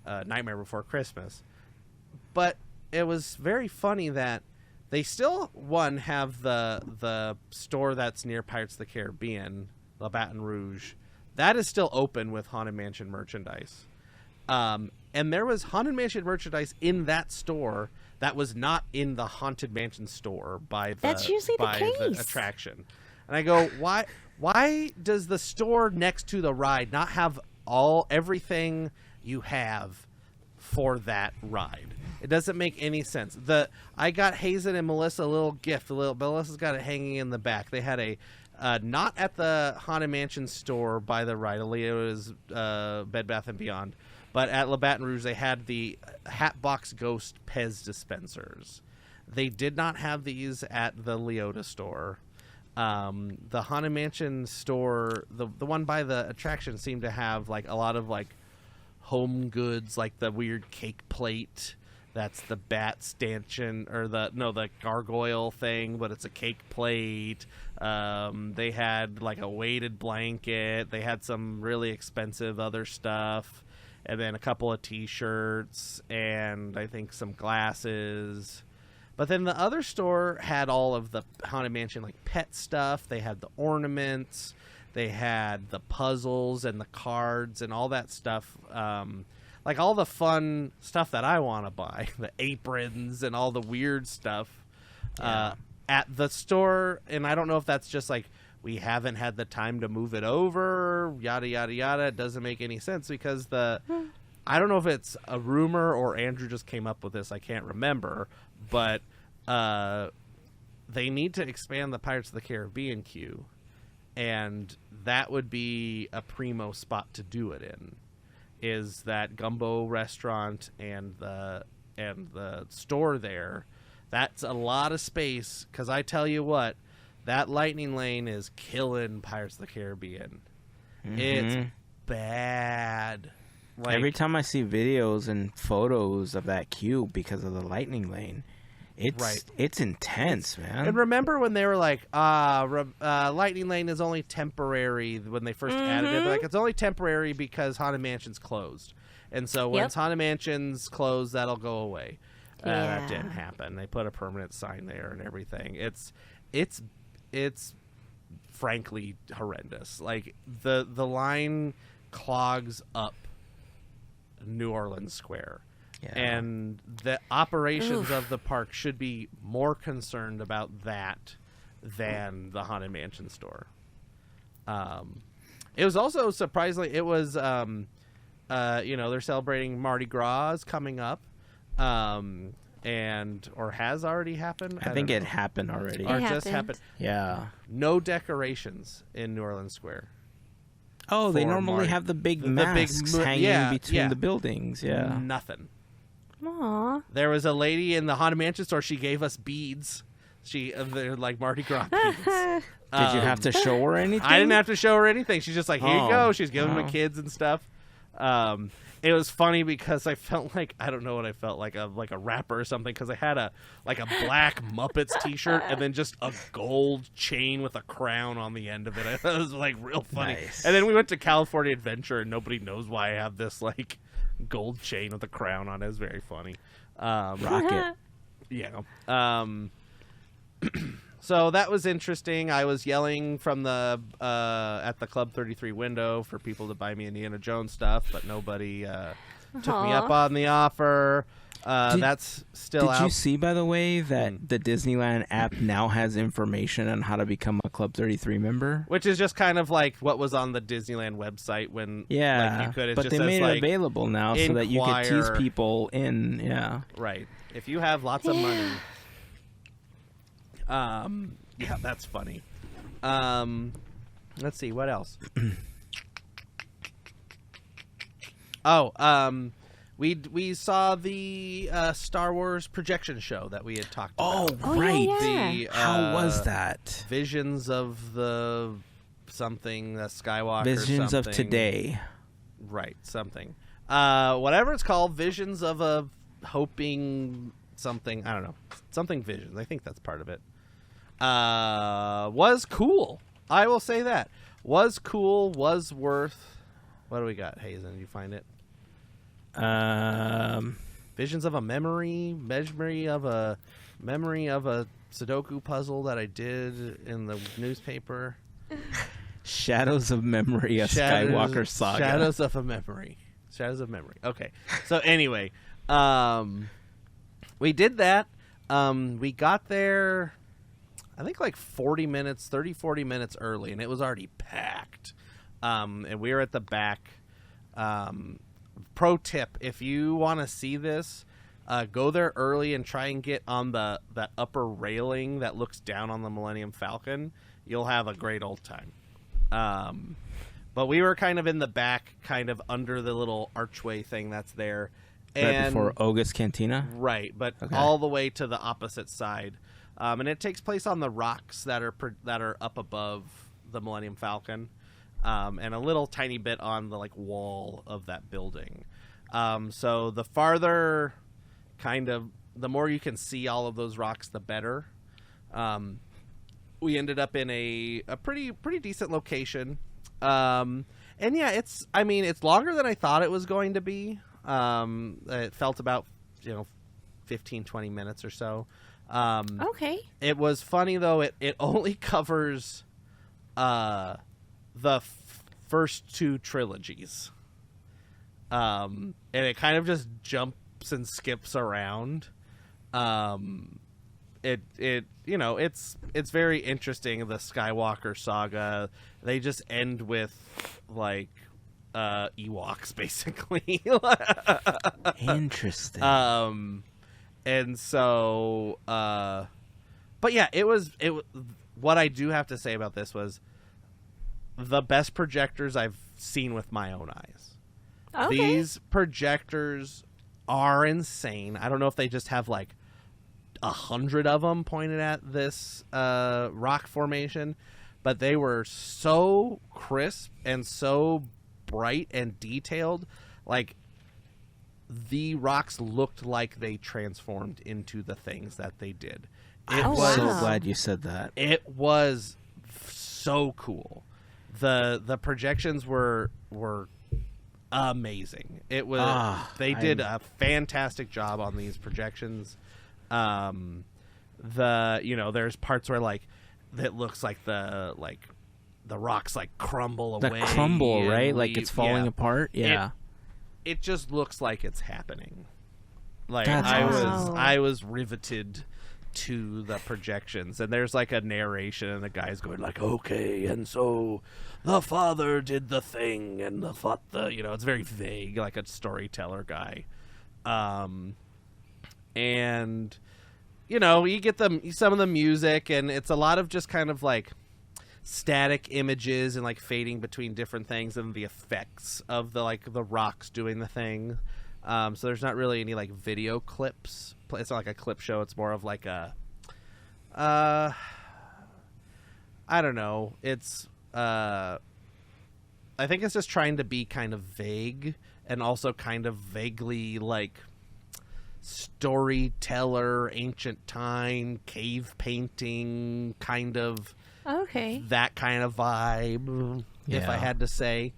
Nightmare Before Christmas. But it was very funny that they still have the store that's near Pirates of the Caribbean, La Baton Rouge. That is still open with Haunted Mansion merchandise. And there was Haunted Mansion merchandise in that store that was not in the Haunted Mansion store by the, That's usually the case. The attraction. And I go, why does the store next to the ride not have everything you have for that ride? It doesn't make any sense. I got Heyzen and Melissa a little gift. Melissa's got it hanging in the back. They had a not at the Haunted Mansion store by the ride, Leota's Bed Bath & Beyond, but at La Baton Rouge they had the Hatbox Ghost Pez dispensers. They did not have these at the Leota store. The Haunted Mansion store, the one by the attraction, seemed to have like a lot of like home goods, like the weird cake plate. That's the bat stanchion, or the gargoyle thing, but it's a cake plate. They had like a weighted blanket. They had some really expensive other stuff, and then a couple of T-shirts, and I think some glasses. But then the other store had all of the Haunted Mansion like pet stuff. They had the ornaments. They had the puzzles and the cards and all that stuff. Like all the fun stuff that I want to buy, the aprons and all the weird stuff at the store. And I don't know if that's just like we haven't had the time to move it over, yada, yada, yada. It doesn't make any sense because I don't know if it's a rumor or Andrew just came up with this. I can't remember. But they need to expand the Pirates of the Caribbean queue. And that would be a primo spot to do it in. Is that Gumbo restaurant and the store there. That's a lot of space, because I tell you what, that lightning lane is killing Pirates of the Caribbean. Mm-hmm. It's bad. Like, every time I see videos and photos of that queue because of the lightning lane, it's intense, man. And remember when they were like, lightning lane is only temporary when they first added it? Like, it's only temporary because Haunted Mansion's closed. And so once Haunted Mansion's closed, that'll go away. That didn't happen. They put a permanent sign there and everything. It's frankly horrendous. Like, the line clogs up New Orleans Square. Yeah. And the operations of the park should be more concerned about that than the Haunted Mansion store. It was also surprisingly, it was, they're celebrating Mardi Gras is coming up, or has already happened. I think it happened already. Or It just happened. happened. Yeah. No decorations in New Orleans Square. Oh, they For normally Mardi- have the big the big masks hanging yeah, between yeah. the buildings. Yeah. Nothing. Aw. There was a lady in the Haunted Mansion store. She gave us beads. They're like Mardi Gras beads. Did you have to show her anything? I didn't have to show her anything. She's just like, here you Oh. go. She's giving them Oh. to kids and stuff. It was funny because I felt like, I don't know what I felt like a rapper or something, because I had a black Muppets t-shirt and then just a gold chain with a crown on the end of it. It was like real funny. Nice. And then we went to California Adventure and nobody knows why I have this like gold chain with a crown on it. It was very funny. Rocket. Yeah. So that was interesting. I was yelling from the at the Club 33 window for people to buy me Indiana Jones stuff, but nobody took me up Aw. on the offer. That's still Did out. you see, by the way, that the Disneyland app now has information on how to become a Club 33 member? Which is just kind of like what was on the Disneyland website when Yeah, like, you could. It but just they says, made like, it available now so that you could tease inquire. people in. Yeah. Right. If you have lots of money. Yeah, that's funny. Let's see, what else? We saw the Star Wars projection show that we had talked about. Oh, yeah, right. yeah. The, How was that? Visions of the something, the Skywalker Visions something. of Today. Right, something. Whatever it's called, Visions of a Hoping something. I don't know. Something Visions. I think that's part of it. Was cool. I will say that. Was cool, was worth. What do we got, Heyzen? Did you find it? Visions of a memory of a Sudoku puzzle that I did in the newspaper. Shadows of Memory, a Skywalker saga. Shadows of a memory. Shadows of memory. Okay. So anyway, we did that. We got there, I think like 40 minutes early, and it was already packed. And we were at the back. Pro tip, if you want to see this, go there early and try and get on that upper railing that looks down on the Millennium Falcon. You'll have a great old time. But we were kind of in the back, kind of under the little archway thing that's there. Right before Oga's Cantina? Right, but Okay. all the way to the opposite side. And it takes place on the rocks that are up above the Millennium Falcon. And a little tiny bit on the like wall of that building. So the farther, the more you can see all of those rocks, the better. We ended up in a pretty decent location. And yeah, it's longer than I thought it was going to be. It felt about 15-20 minutes or so. Okay. It was funny though. It only covers the first two trilogies, and it kind of just jumps and skips around. It's very interesting. The Skywalker saga, they just end with like Ewoks basically. Interesting. And so but yeah, it was what I do have to say about this was the best projectors I've seen with my own eyes. Okay. These projectors are insane. I don't know if they just have like 100 of them pointed at this rock formation, but they were so crisp and so bright and detailed. Like, the rocks looked like they transformed into the things that they did. I'm wow. so glad you said that. It was so cool. The projections were amazing. It was they did a fantastic job on these projections. There's parts where like it looks like the rocks like crumble away. The crumble, and right? Like it's falling yeah. apart. Yeah. It just looks like it's happening. Like That's awesome. I was riveted to the projections, and there's like a narration, and the guy's going like, okay, and so the father did the thing, and the it's very vague, like a storyteller guy, and you get some of the music, and it's a lot of just kind of like static images and like fading between different things, and the effects of the rocks doing the thing. So there's not really any like video clips. It's not like a clip show. It's more of like a, I don't know. It's I think it's just trying to be kind of vague and also kind of vaguely like storyteller, ancient time, cave painting, kind of Okay. that kind of vibe, if I had to say.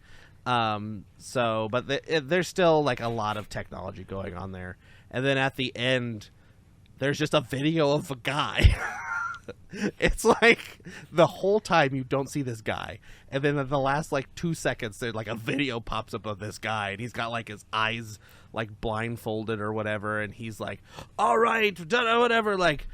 But there's still like a lot of technology going on there, and then at the end there's just a video of a guy. It's like the whole time you don't see this guy, and then in the last like 2 seconds there's like a video pops up of this guy, and he's got like his eyes like blindfolded or whatever, and he's like, all right, whatever, like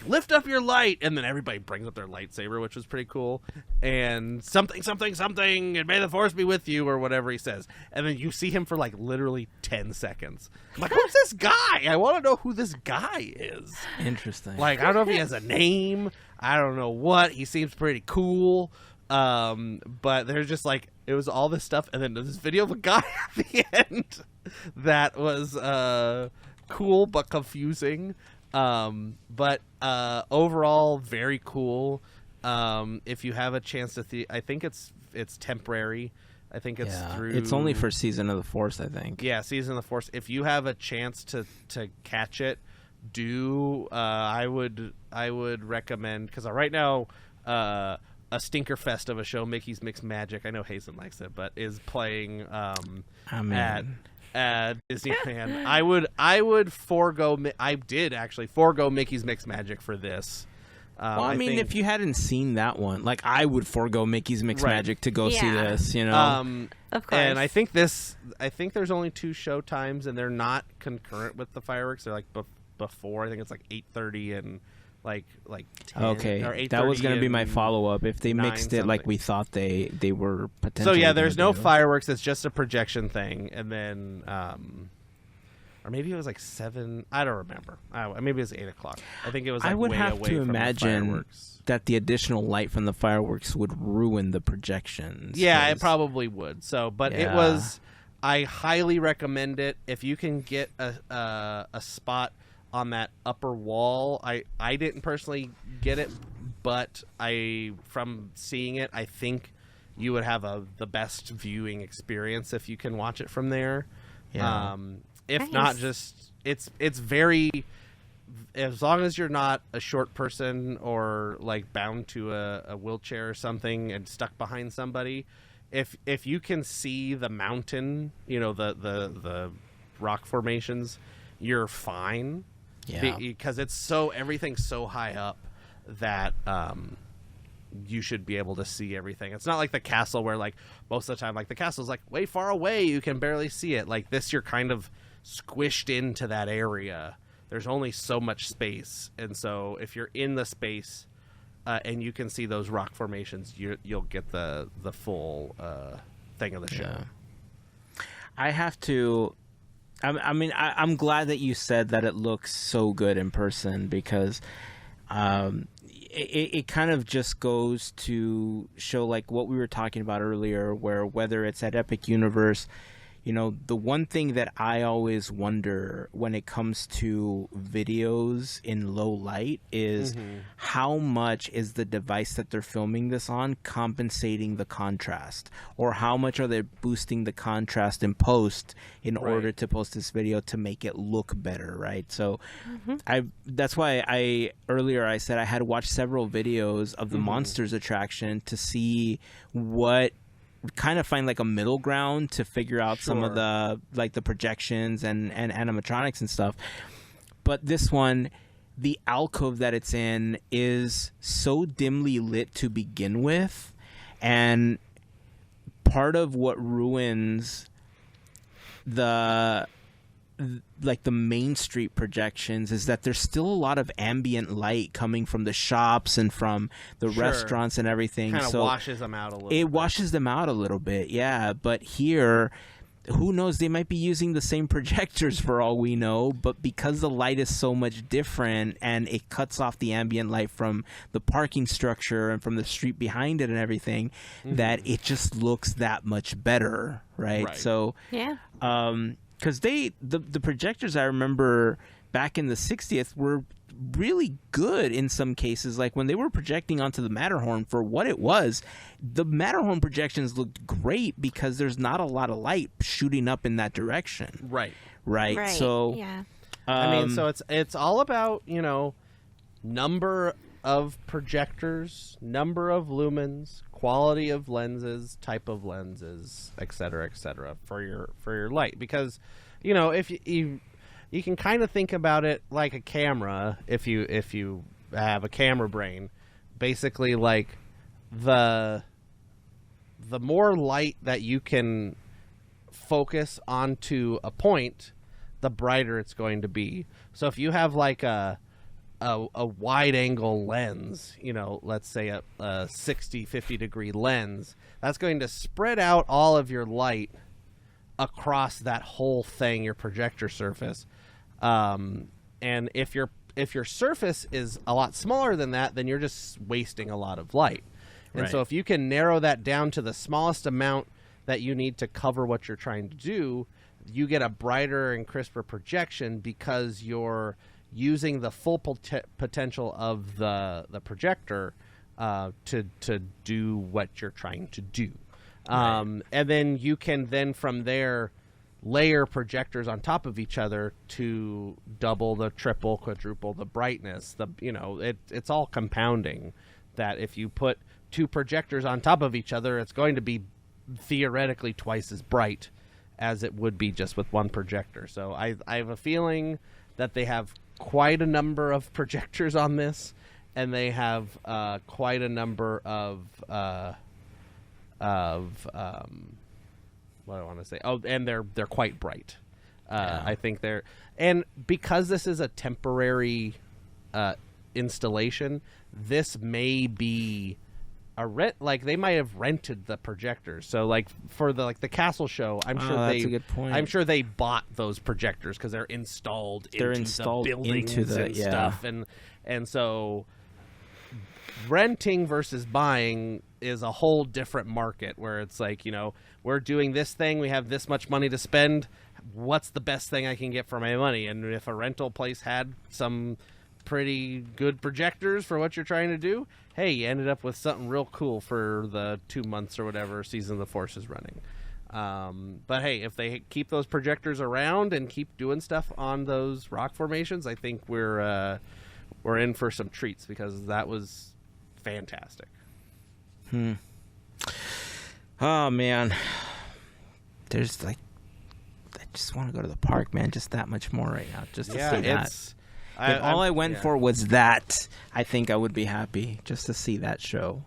lift up your light, and then everybody brings up their lightsaber, which was pretty cool, and something, and may the force be with you, or whatever he says, and then you see him for like literally 10 seconds. I'm like, who's this guy? I want to know who this guy is. Interesting. Like, I don't know if he has a name. I don't know what. He seems pretty cool. But there's just like, it was all this stuff, and then this video of a guy at the end that was cool but confusing. But overall very cool. If you have a chance to I think it's temporary. I think it's through. It's only for Season of the Force, I think. Yeah, Season of the Force. If you have a chance to catch it, I would recommend, because right now a stinker fest of a show, Mickey's Mixed Magic, I know Heyzen likes it, but is playing at Disneyland. I did actually forego Mickey's Mixed Magic for this. Well, I mean, if you hadn't seen that one, like, I would forego Mickey's Mixed Magic to go see this, Of course. And I think there's only 2 show times, and they're not concurrent with the fireworks. They're like before. I think it's like 8:30 and like 10, okay, or 8:30 that was going to be my and follow-up. If they mixed it like something. we thought they were potentially. So yeah, there's no do. fireworks. It's just a projection thing, and then or maybe it was like 7. I don't remember. Maybe it was 8 o'clock. I think it was. Like, I would way have away to from the imagine fireworks. that the additional light from the fireworks would ruin the projections. Yeah, it 'cause- probably would. So, but it Yeah. was. I highly recommend it if you can get a spot on that upper wall. I didn't personally get it, but from seeing it, I think you would have the best viewing experience if you can watch it from there. Yeah. If Nice. not, just it's very, as long as you're not a short person or like bound to a wheelchair or something and stuck behind somebody, if you can see the mountain, the rock formations, you're fine. Yeah. Because everything's so high up that you should be able to see everything. It's not like the castle where like most of the time, like the castle's like way far away, you can barely see it. Like this, you're kind of squished into that area. There's only so much space, and so if you're in the space and you can see those rock formations, you'll get the full thing of the show. Yeah. I have to. I'm glad that you said that it looks so good in person, because it kind of just goes to show like what we were talking about earlier, where whether it's at Epic Universe, the one thing that I always wonder when it comes to videos in low light is how much is the device that they're filming this on compensating the contrast, or how much are they boosting the contrast in post in order to post this video to make it look better, right? So that's why earlier I said I had watched several videos of the Monsters attraction to see what kind of find like a middle ground to figure out some of the like the projections and animatronics and stuff. But this one, the alcove that it's in is so dimly lit to begin with, and part of what ruins the like the main street projections is that there's still a lot of ambient light coming from the shops and from the restaurants and everything. Kind of so washes them out a little. it washes them out a little bit, yeah. But here, who knows? They might be using the same projectors for all we know, but because the light is so much different and it cuts off the ambient light from the parking structure and from the street behind it and everything, that it just looks that much better, right? So, Yeah. because the projectors I remember back in the 60th were really good in some cases. Like when they were projecting onto the Matterhorn, for what it was, the Matterhorn projections looked great because there's not a lot of light shooting up in that direction. Right. Right. So yeah. I mean, so it's all about, you know, number of projectors, number of lumens, quality of lenses, type of lenses, et cetera, for your light. Because, you know, if you can kind of think about it like a camera, if you have a camera brain, basically like the more light that you can focus onto a point, the brighter it's going to be. So if you have like a wide angle lens, you know, let's say a 50 degree lens, that's going to spread out all of your light across that whole thing, your projector surface. And if your surface is a lot smaller than that, then you're just wasting a lot of light. And so if you can narrow that down to the smallest amount that you need to cover what you're trying to do, you get a brighter and crisper projection because you're using the full potential of the projector to do what you're trying to do. And then you can then from there layer projectors on top of each other to double, the triple, quadruple the brightness. It's all compounding. That if you put two projectors on top of each other, it's going to be theoretically twice as bright as it would be just with one projector. So I have a feeling that they have quite a number of projectors on this, and they have quite a number of what do I want to say? Oh, and they're quite bright. I think they're, and because this is a temporary installation, this may be a rent. Like they might have rented the projectors. So like for the castle show, I'm sure that's a good point. I'm sure they bought those projectors because they're installed into the buildings and stuff, and so renting versus buying is a whole different market where it's like, you know, we're doing this thing, we have this much money to spend, what's the best thing I can get for my money? And if a rental place had some pretty good projectors for what you're trying to do, hey, you ended up with something real cool for the 2 months or whatever Season of the Force is running. But hey, if they keep those projectors around and keep doing stuff on those rock formations, I think we're in for some treats, because that was fantastic. Oh man, there's like, I just want to go to the park, man, just that much more right now, just to see that. If all I went for was that, I think I would be happy just to see that show.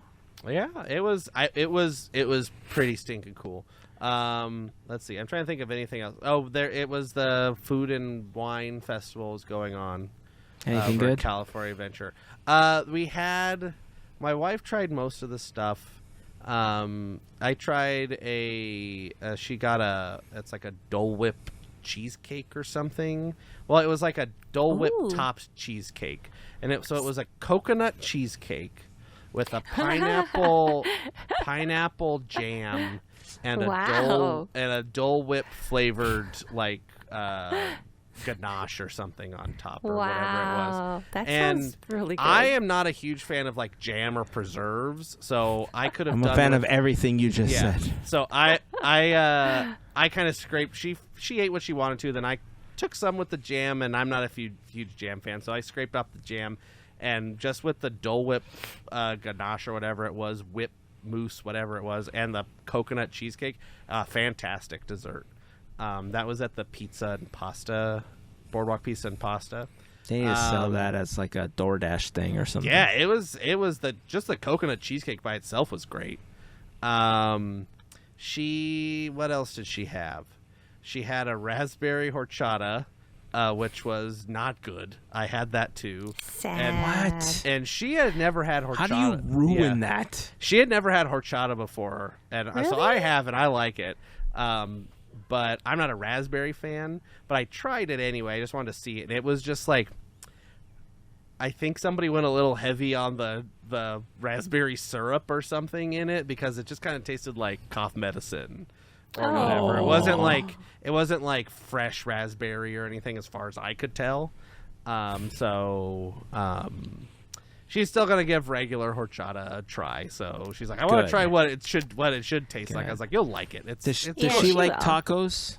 Yeah, it was pretty stinking cool. Let's see, I'm trying to think of anything else. Oh, it was the Food and Wine Festival was going on. Anything good? California Adventure. My wife tried most of the stuff. I tried she got it's like a Dole Whip cheesecake or something. Well, it was like a Dole Whip topped cheesecake, and it was a coconut cheesecake with a pineapple jam and a Dole Whip flavored like ganache or something on top, or whatever it was. That and sounds really good. I am not a huge fan of like jam or preserves, so I could have. I'm a fan of everything you just said. So I kind of scraped. She ate what she wanted to. Then I took some with the jam, and I'm not a huge jam fan, so I scraped off the jam, and just with the Dole Whip ganache or whatever it was, whip mousse, whatever it was, and the coconut cheesecake, fantastic dessert. That was at the Boardwalk Pizza and Pasta. They need to sell that as like a DoorDash thing or something. Yeah, it was just the coconut cheesecake by itself was great. What else did she have? She had a raspberry horchata, which was not good. I had that too. Sad. What? And she had never had horchata. How do you ruin Yeah. that? She had never had horchata before, and so Really? I have, and I like it. But I'm not a raspberry fan. But I tried it anyway. I just wanted to see it, and it was just like, I think somebody went a little heavy on the raspberry syrup or something in it, because it just kind of tasted like cough medicine or whatever. It wasn't like fresh raspberry or anything as far as I could tell. She's still gonna give regular horchata a try. So she's like, I want to Good. try what it should taste like. I was like, you'll like it. It's Does she she like will. tacos?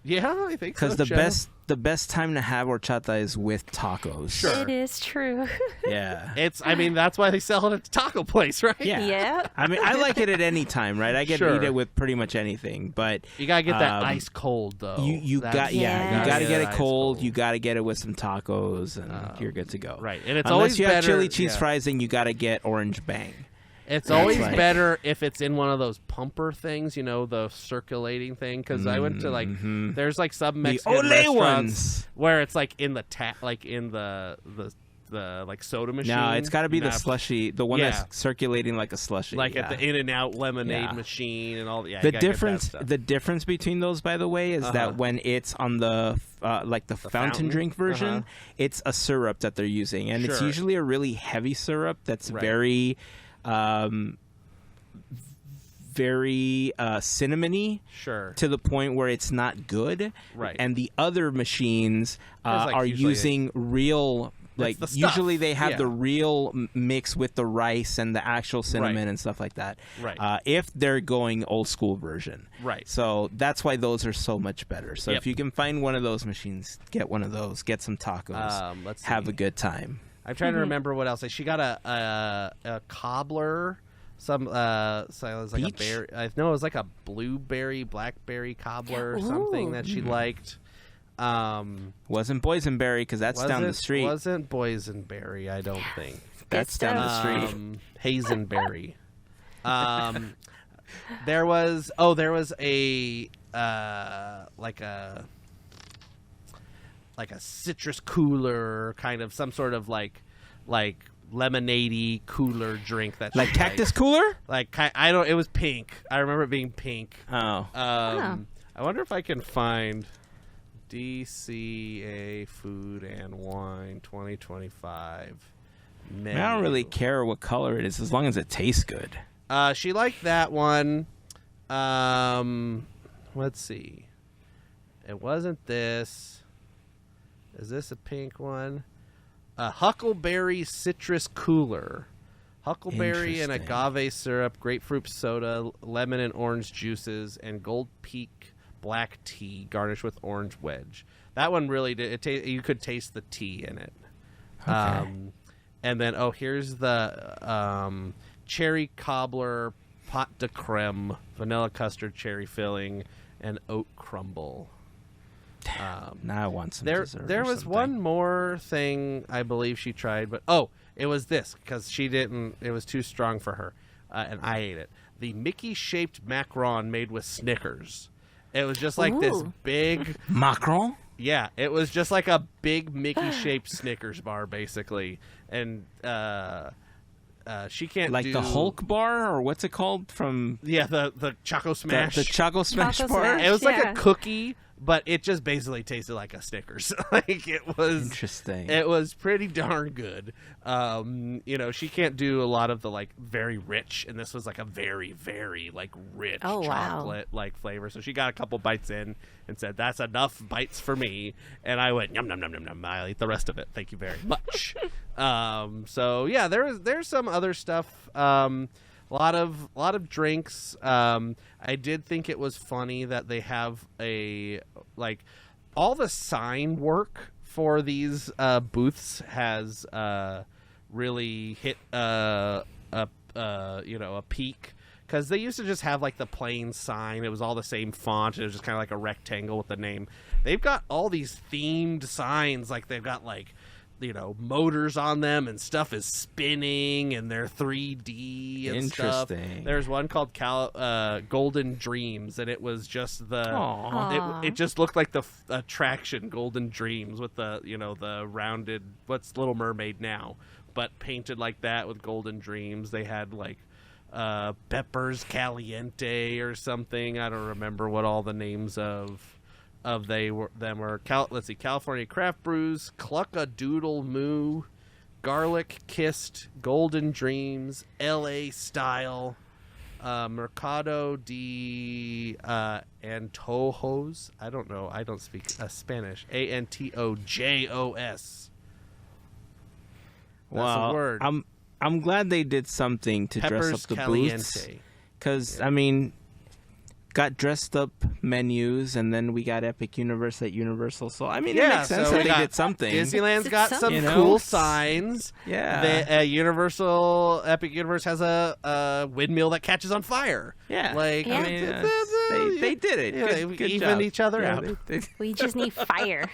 yeah, I think so. Because Jeff. the best time to have horchata is with tacos. Sure. It is true. Yeah. I mean, that's why they sell it at the taco place, right? Yeah. Yeah. I mean, I like it at any time, right? I get to Sure. eat it with pretty much anything, but You gotta get that Um, ice cold though. you got you Yeah. got to get it ice cold. You got to get it with some tacos, and you're good to go. Right, and it's Unless always you have better- chili cheese yeah. fries, then you got to get orange bang. It's always like- better if it's in one of those pumper things, the circulating thing. Because I went to there's like some Mexican Ole restaurants ones. where it's like in the in the like soda machine. No, it's got to be the Not- slushy, the one Yeah. that's circulating like a slushy. like yeah. at the In-N-Out lemonade Yeah. machine and all. Yeah, The you gotta get that difference, stuff. the difference between those, by the way, is Uh-huh. that when it's on the like the fountain fountain? drink version, Uh-huh. it's a syrup that they're using, and it's Sure. usually a really heavy syrup that's Right. very, very cinnamony. Sure. To the point where it's not good, Right. And the other machines There's, like, are usually using real, like the stuff. usually they have Yeah. the real mix with the rice and the actual cinnamon Right. and stuff like that. Right. If they're going old school version, Right. So that's why those are so much better. So Yep. if you can find one of those machines, get one of those. Get some tacos. Let's have see. a good time. I'm trying to remember what else. She got a cobbler. So it was like Peach? a berry. No, it was like a blueberry, blackberry cobbler or something that she liked. Wasn't boysenberry because that's down the street. Wasn't boysenberry, I don't think. That's down the street. Hazenberry. There was a like a citrus cooler, kind of some sort of like lemonade-y cooler drink that Like she cactus cooler? It was pink. I remember it being pink. Oh, I wonder if I can find DCA Food and Wine 2025 menu. I don't really care what color it is as long as it tastes good. She liked that one. Let's see. It wasn't this. Is this a pink one? A Huckleberry Citrus Cooler. Huckleberry and Interesting. agave syrup, grapefruit soda, lemon and orange juices, and Gold Peak black tea garnished with orange wedge. That one really did. You could taste the tea in it. Okay. And then, here's the cherry cobbler, pot de creme, vanilla custard, cherry filling, and oat crumble. Now I want some There dessert. there or was something. one more thing I believe she tried, but it was this because she didn't. It was too strong for her, and I ate it. The Mickey-shaped macaron made with Snickers. It was just like this Ooh. big. Macron. Yeah, it was just like a big Mickey-shaped Snickers bar, basically, and she can't Like do the Hulk bar, or what's it called from Yeah, the Choco Smash. the Choco Smash Choco bar? Smash. It was like Yeah. a cookie, but it just basically tasted like a Snickers. Like it was. Interesting. It was pretty darn good. She can't do a lot of the like very rich, and this was like a very, very like rich Oh, wow. chocolate like flavor. So she got a couple bites in and said, "That's enough bites for me." And I went, "Yum, yum, yum, yum, yum. I'll eat the rest of it. Thank you very much." So yeah, there's some other stuff. A lot of drinks. I did think it was funny that they have all the sign work for these booths has really hit a peak, because they used to just have like the plain sign. It was all the same font. It was just kind of like a rectangle with the name. They've got all these themed signs. Like they've got motors on them and stuff is spinning and they're 3D and stuff. Interesting. There's one called Golden Dreams, and it was just Aw. it just looked like the attraction Golden Dreams with the rounded what's Little Mermaid now, but painted like that with Golden Dreams. They had like Peppers Caliente or something. I don't remember what all the names of them were. Let's see, California Craft Brews, Cluck-a-Doodle Moo, Garlic Kissed, Golden Dreams, LA Style, Mercado de Antojos. I don't know. I don't speak Spanish. Antojos. That's Well, a word. I'm glad they did something to Peppers dress up the Caliente. booths. Because, I mean, got dressed up menus, and then we got Epic Universe at Universal. So, I mean, it makes sense so that we they got did something. Disneyland's It's got some something. cool signs. Yeah. The Epic Universe has a windmill that catches on fire. Yeah. Like, Yeah. I mean, they did it. Yeah, Good, we good evened job. each other Yeah, out. We just need fire.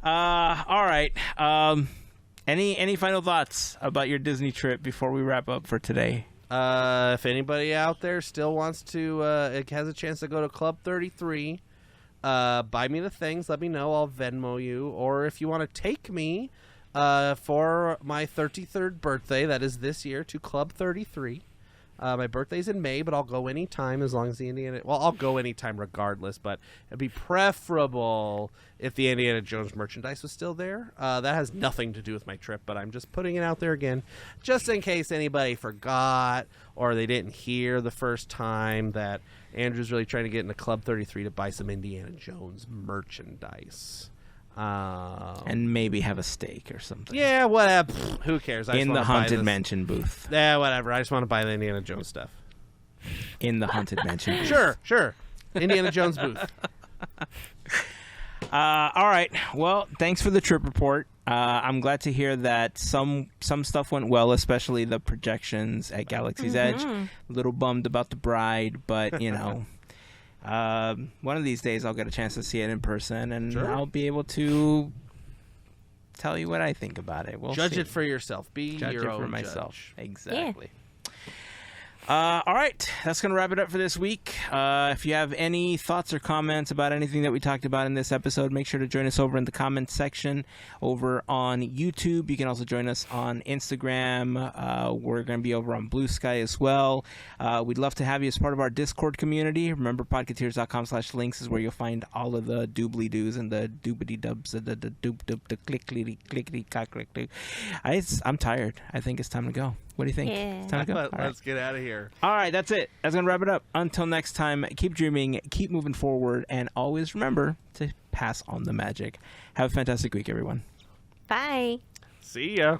All right. Any final thoughts about your Disney trip before we wrap up for today? If anybody out there still wants to, has a chance to go to Club 33, buy me the things. Let me know. I'll Venmo you. Or if you want to take me for my 33rd birthday, that is this year, to Club 33. My birthday's in May, but I'll go anytime as long as the Indiana... Well, I'll go anytime regardless, but it'd be preferable if the Indiana Jones merchandise was still there. That has nothing to do with my trip, but I'm just putting it out there again, just in case anybody forgot or they didn't hear the first time that Andrew's really trying to get into Club 33 to buy some Indiana Jones merchandise. And maybe have a steak or something. Yeah, whatever. Who cares? I just In wanna the buy Haunted this. Mansion booth. Yeah, whatever. I just want to buy the Indiana Jones stuff. In the Haunted Mansion booth. Sure. Indiana Jones booth. All right. Well, thanks for the trip report. I'm glad to hear that some stuff went well, especially the projections at Galaxy's Edge. A little bummed about the bride, but one of these days I'll get a chance to see it in person, and Sure. I'll be able to tell you what I think about it. We'll Judge see. it for yourself. Be Judge your it for own myself. judge. Exactly. All right, that's going to wrap it up for this week. If you have any thoughts or comments about anything that we talked about in this episode, make sure to join us over in the comments section over on YouTube. You can also join us on Instagram. We're going to be over on Blue Sky as well. We'd love to have you as part of our Discord community. Remember, podketeers.com/links is where you'll find all of the doobly-doos and the doobity-dubs, the clickety-clickety-cock-click-click. I'm tired. I think it's time to go. What do you think? Yeah. It's time to go? All right. Let's get out of here. All right, that's it. That's going to wrap it up. Until next time, keep dreaming, keep moving forward, and always remember to pass on the magic. Have a fantastic week, everyone. Bye. See ya.